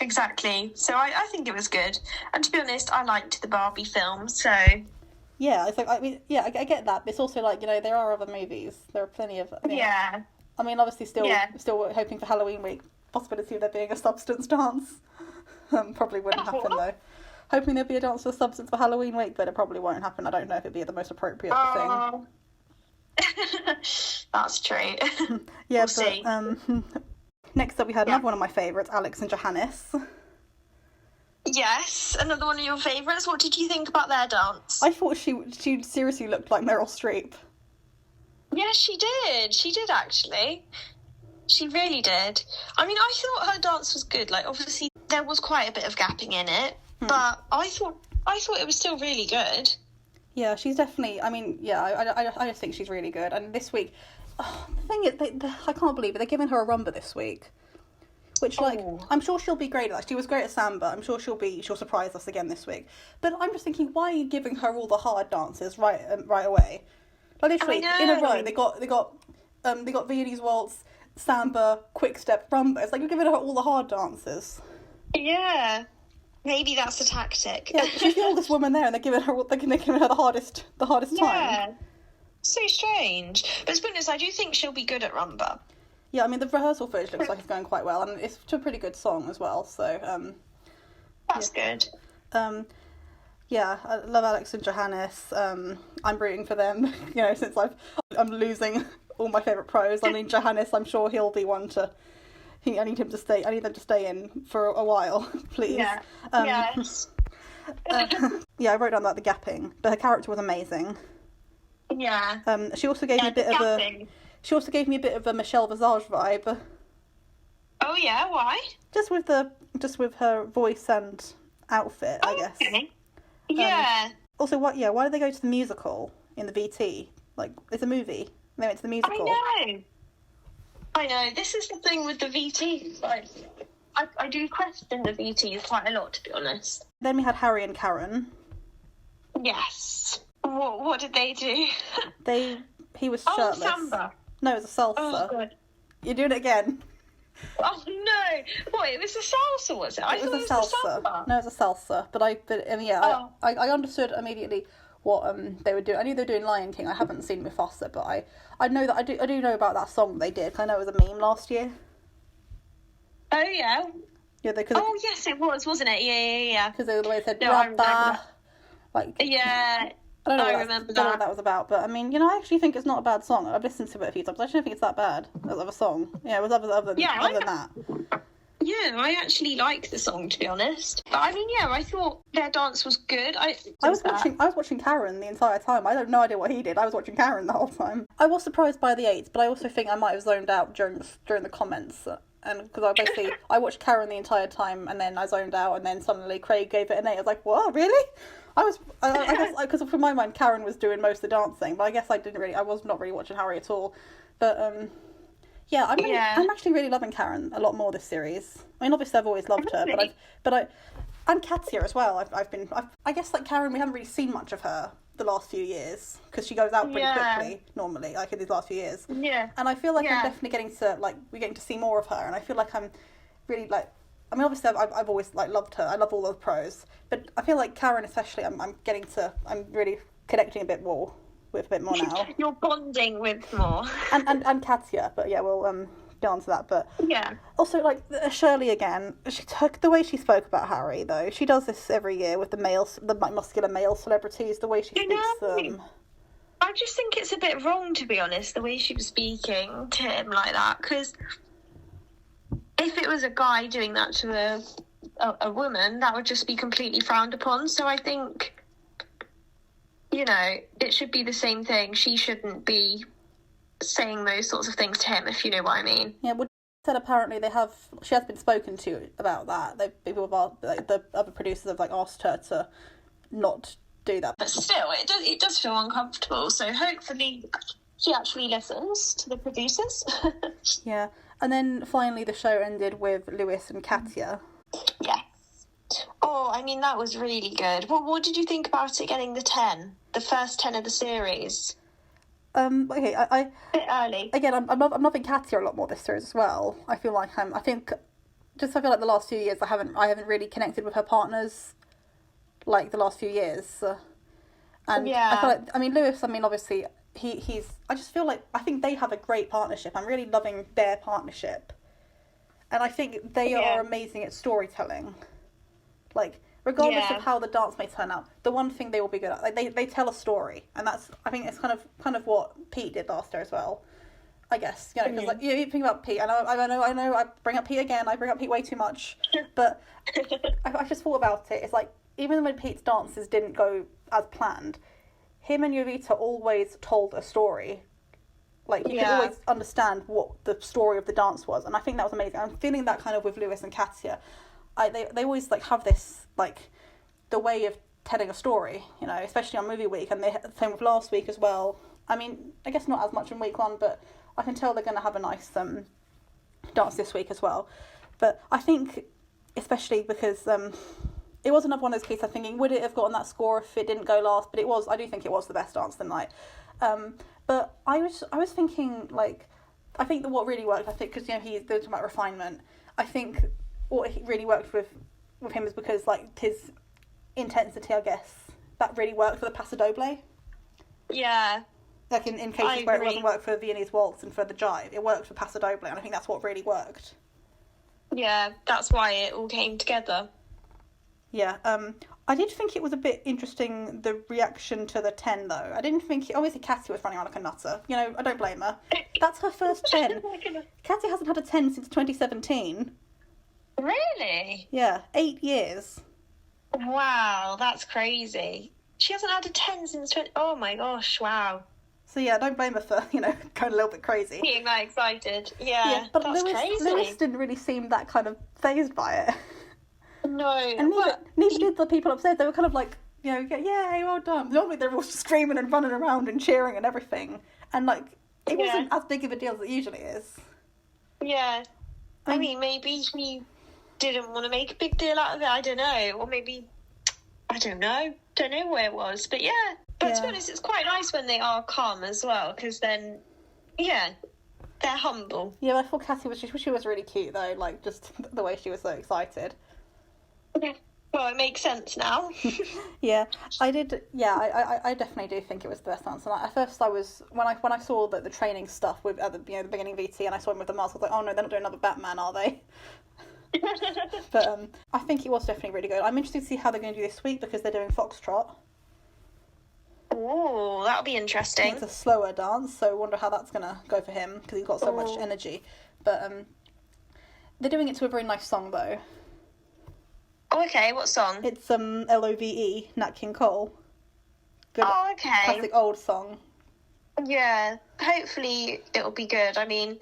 Speaker 2: exactly. So I think it was good. And to be honest, I liked the Barbie film, so...
Speaker 1: Yeah, it's like, I mean, yeah, I get that, but it's also like, there are other movies. There are plenty of...
Speaker 2: Yeah.
Speaker 1: I mean, obviously still hoping for Halloween week. Possibility of there being a substance dance. Probably wouldn't happen, though. Hoping there'd be a dance for substance for Halloween week, but it probably won't happen. I don't know if it'd be the most appropriate thing.
Speaker 2: That's true.
Speaker 1: Yeah,
Speaker 2: we'll see.
Speaker 1: Next up, we had another one of my favourites, Alex and Johannes.
Speaker 2: Yes, another one of your favourites. What did you think about their dance?
Speaker 1: I thought she seriously looked like Meryl Streep.
Speaker 2: Yeah, she did. She did, actually. She really did. I mean, I thought her dance was good. Like, obviously, there was quite a bit of gapping in it, but I thought it was still really good. Yeah, she's definitely... I mean, yeah, I just think she's really good. And this week... the thing is, I can't believe it. They're giving her a rumba this week, which, like, I'm sure she'll be great at that. She was great at samba. I'm sure she'll surprise us again this week. But I'm just thinking, why are you giving her all the hard dances right away? Like, literally in a row, they got Viennese waltz,
Speaker 1: samba, quick step, rumba. It's like you're giving her all the hard dances.
Speaker 2: Yeah. Maybe that's a tactic.
Speaker 1: Yeah, she's the oldest woman there, and they're giving her the hardest time.
Speaker 2: Yeah. So strange. But to be honest, I do think she'll be good at rumba.
Speaker 1: Yeah, I mean, the rehearsal footage looks like it's going quite well, and it's a pretty good song as well, so...
Speaker 2: That's good.
Speaker 1: Yeah, I love Alex and Johannes. I'm rooting for them, since I'm losing all my favourite pros. I mean, Johannes, I'm sure he'll be one to... I need them to stay in for a while, please.
Speaker 2: Yeah. Yes.
Speaker 1: Yeah, I wrote down the gapping, but her character was amazing.
Speaker 2: Yeah.
Speaker 1: She also gave me a bit of a Michelle Visage vibe.
Speaker 2: Oh yeah, why?
Speaker 1: Just with her voice and outfit, I guess.
Speaker 2: Okay. Yeah.
Speaker 1: Also, why did they go to the musical in the VT? Like, it's a movie. They went to the musical.
Speaker 2: I know. This is the thing with the VTs. Like, I do question the VTs quite a lot, to be honest.
Speaker 1: Then we had Harry and Karen.
Speaker 2: Yes. What did they do?
Speaker 1: He was shirtless.
Speaker 2: Oh, samba.
Speaker 1: No, it was a salsa.
Speaker 2: Oh, good.
Speaker 1: You're doing it again.
Speaker 2: Oh no! What? It was a salsa, was it? I thought it was a samba.
Speaker 1: No, it was a salsa. I understood immediately what they were doing. I knew they were doing Lion King. I haven't seen Mufasa, but I know that I do know about that song they did. I know it was a meme last year.
Speaker 2: Oh yeah.
Speaker 1: Yeah,
Speaker 2: yes, it was, wasn't it? Yeah.
Speaker 1: Because the way they said
Speaker 2: I
Speaker 1: like.
Speaker 2: Yeah.
Speaker 1: I don't know what that was about, but I mean, I actually think it's not a bad song. I've listened to it a few times. I actually don't think it's that bad of a song. Yeah, it was other than that.
Speaker 2: Yeah, I actually like the song, to be honest. But I mean, I thought their dance was good. I was
Speaker 1: watching Karen the entire time. I had no idea what he did. I was watching Karen the whole time. I was surprised by the 8s, but I also think I might have zoned out during the comments. And because I watched Karen the entire time, and then I zoned out, and then suddenly Craig gave it an 8. I was like, what, really? I guess because for my mind Karen was doing most of the dancing, but I guess I was not really watching Harry at all. But I'm actually really loving Karen a lot more this series. I mean, obviously I've always loved her, and Katya as well. I guess like Karen, we haven't really seen much of her the last few years because she goes out pretty quickly normally, like in these last few years.
Speaker 2: Yeah.
Speaker 1: And I feel like I'm definitely we're getting to see more of her, and I feel like I'm really I mean, obviously, I've always loved her. I love all the pros, but I feel like Karen, especially, I'm really connecting a bit more now.
Speaker 2: You're bonding with more.
Speaker 1: And Katya, but yeah, we'll get on to that. But
Speaker 2: yeah,
Speaker 1: also Shirley again. She took the way she spoke about Harry though. She does this every year with the muscular male celebrities. The way she speaks them.
Speaker 2: I just think it's a bit wrong, to be honest, the way she was speaking to him like that, because if it was a guy doing that to a woman, that would just be completely frowned upon. So I think, it should be the same thing. She shouldn't be saying those sorts of things to him, if you know what I mean.
Speaker 1: Yeah, well, said apparently she has been spoken to about that. People have the other producers have asked her to not do that.
Speaker 2: But still, it does feel uncomfortable. So hopefully she actually listens to the producers.
Speaker 1: Yeah. And then finally the show ended with Lewis and Katya.
Speaker 2: Yes. Oh, I mean, that was really good. What did you think about it getting the 10? The first 10 of the series?
Speaker 1: Okay, I
Speaker 2: a bit early.
Speaker 1: Again, I'm loving Katya a lot more this series as well. I feel like I feel like the last few years I haven't really connected with her partners like the last few years. And
Speaker 2: yeah.
Speaker 1: I feel like, Lewis, obviously I just feel like I think they have a great partnership. I'm really loving their partnership. And I think they are amazing at storytelling. Regardless of how the dance may turn out, the one thing they will be good at, they tell a story, and I think it's kind of what Pete did last year as well. I guess because you think about Pete, and I know I bring up Pete again. I bring up Pete way too much, but I just thought about it. It's like even when Pete's dances didn't go as planned, him and Jowita always told a story. You could always understand what the story of the dance was, and I think that was amazing. I'm feeling that kind of with Lewis and Katya. They always have this the way of telling a story, especially on movie week, and they had the same with last week as well. I mean, I guess not as much in week 1, but I can tell they're going to have a nice dance this week as well. But I think, especially because it was another one of those cases. I'm thinking, would it have gotten that score if it didn't go last? But it was. I do think it was the best dance of the night. But I was thinking I think that what really worked, I think, because, you know, he's talking about refinement, I think what really worked with him is because, like, his intensity, I guess, that really worked for the Paso Doble.
Speaker 2: Yeah.
Speaker 1: Like, in cases where it wasn't work for Viennese Waltz and for the jive, it worked for Paso Doble, and I think that's what really worked.
Speaker 2: Yeah, that's why it all came together.
Speaker 1: Yeah, I did think it was a bit interesting, the reaction to the 10, though. I didn't think... Obviously, Katya was running around like a nutter. You know, I don't blame her. That's her first 10. Katya hasn't had a 10 since 2017.
Speaker 2: Really?
Speaker 1: Yeah, 8 years.
Speaker 2: Wow, that's crazy. She hasn't had a 10 since 20... Oh, my gosh, wow.
Speaker 1: So, yeah, don't blame her for, you know, going a little bit crazy.
Speaker 2: Being that excited. Yeah,
Speaker 1: but
Speaker 2: that's crazy.
Speaker 1: Lewis didn't really seem that kind of fazed by it.
Speaker 2: No.
Speaker 1: And neither did the people upstairs. They were kind of like, you know, yay, well done. Normally they're all screaming and running around and cheering and everything. And, like, it wasn't as big of a deal as it usually is.
Speaker 2: Yeah. I mean, maybe he didn't want to make a big deal out of it. I don't know. Or maybe, I don't know. Don't know where it was. But, yeah. But to be honest, it's quite nice when they are calm as well. Because then, yeah, they're humble.
Speaker 1: Yeah, I thought Katya she was really cute, though. Like, just the way she was so excited.
Speaker 2: Yeah. Well, it makes sense now.
Speaker 1: Yeah, I did. Yeah, I definitely do think it was the best answer. At first, I was when I saw the training stuff with at the beginning of VT, and I saw him with the mask. I was like, oh no, they're not doing another Batman, are they? But I think it was definitely really good. I'm interested to see how they're going to do this week because they're doing Foxtrot.
Speaker 2: Oh, that'll be interesting.
Speaker 1: It's a slower dance, so I wonder how that's going to go for him because he's got so much energy. But they're doing it to a very nice song though.
Speaker 2: Oh, okay. What song?
Speaker 1: It's LOVE, Nat King Cole. Good,
Speaker 2: oh, okay.
Speaker 1: Classic old song.
Speaker 2: Yeah, hopefully it'll be good. I mean,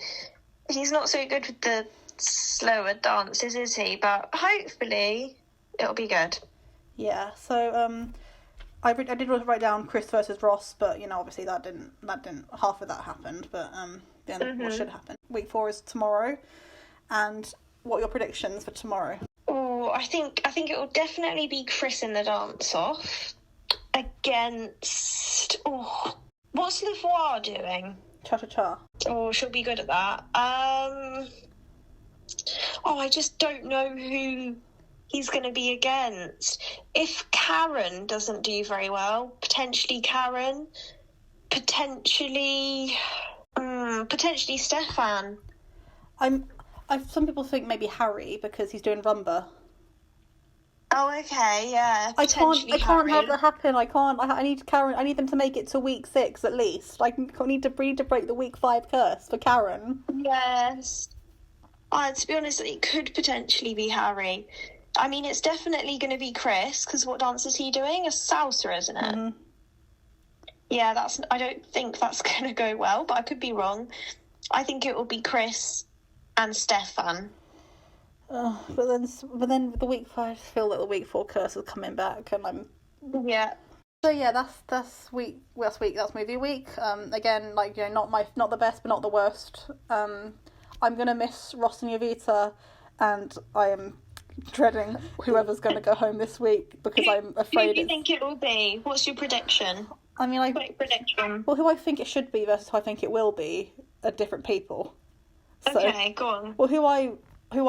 Speaker 2: he's not so good with the slower dances, is he? But hopefully it'll be good.
Speaker 1: Yeah. So I did write down Chris versus Ross, but you know, obviously that didn't half of that happened. But then what should happen? Week 4 is tomorrow, and what are your predictions for tomorrow?
Speaker 2: Oh, I think it will definitely be Chris in the dance off against. Oh, what's the Voix doing?
Speaker 1: Cha cha cha.
Speaker 2: Oh, she'll be good at that. Oh, I just don't know who he's going to be against. If Karen doesn't do very well, potentially Karen, potentially Stefan.
Speaker 1: Some people think maybe Harry because he's doing rumba.
Speaker 2: Oh, okay, yeah.
Speaker 1: I can't have that happen. I need Karen. I need them to make it to week 6 at least. I need to break the week 5 curse for Karen.
Speaker 2: Yes. To be honest, it could potentially be Harry. I mean, it's definitely going to be Chris because what dance is he doing? A salsa, isn't it?
Speaker 1: Mm-hmm.
Speaker 2: Yeah, I don't think that's going to go well, but I could be wrong. I think it will be Chris and Stefan.
Speaker 1: But then the week 5, I feel that the week 4 curse is coming back, and I'm.
Speaker 2: Yeah.
Speaker 1: So yeah, that's movie week. Again, like, you know, not the best, but not the worst. I'm gonna miss Ross and Jowita, and I am dreading whoever's gonna go home this week because I'm afraid.
Speaker 2: Who do you think it will be? What's your prediction?
Speaker 1: I mean,
Speaker 2: Quick prediction.
Speaker 1: Well, who I think it should be versus who I think it will be are different people. So,
Speaker 2: okay, go on.
Speaker 1: Well, who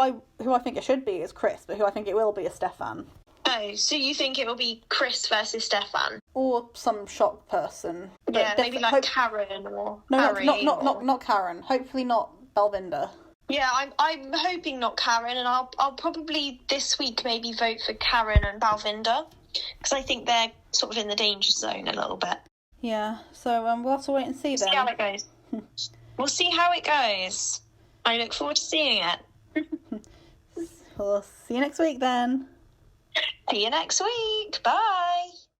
Speaker 1: I think it should be is Chris, but who I think it will be is Stefan.
Speaker 2: Oh, so you think it will be Chris versus Stefan?
Speaker 1: Or some shock person.
Speaker 2: Yeah, maybe like Karen or Harry.
Speaker 1: Not Karen. Hopefully not Balvinder.
Speaker 2: Yeah, I'm hoping not Karen, and I'll probably this week maybe vote for Karen and Balvinder because I think they're sort of in the danger zone a little bit.
Speaker 1: Yeah, so we'll have to wait and see then.
Speaker 2: See how it goes. We'll see how it goes. I look forward to seeing it.
Speaker 1: We'll see you next week then.
Speaker 2: See you next week. Bye.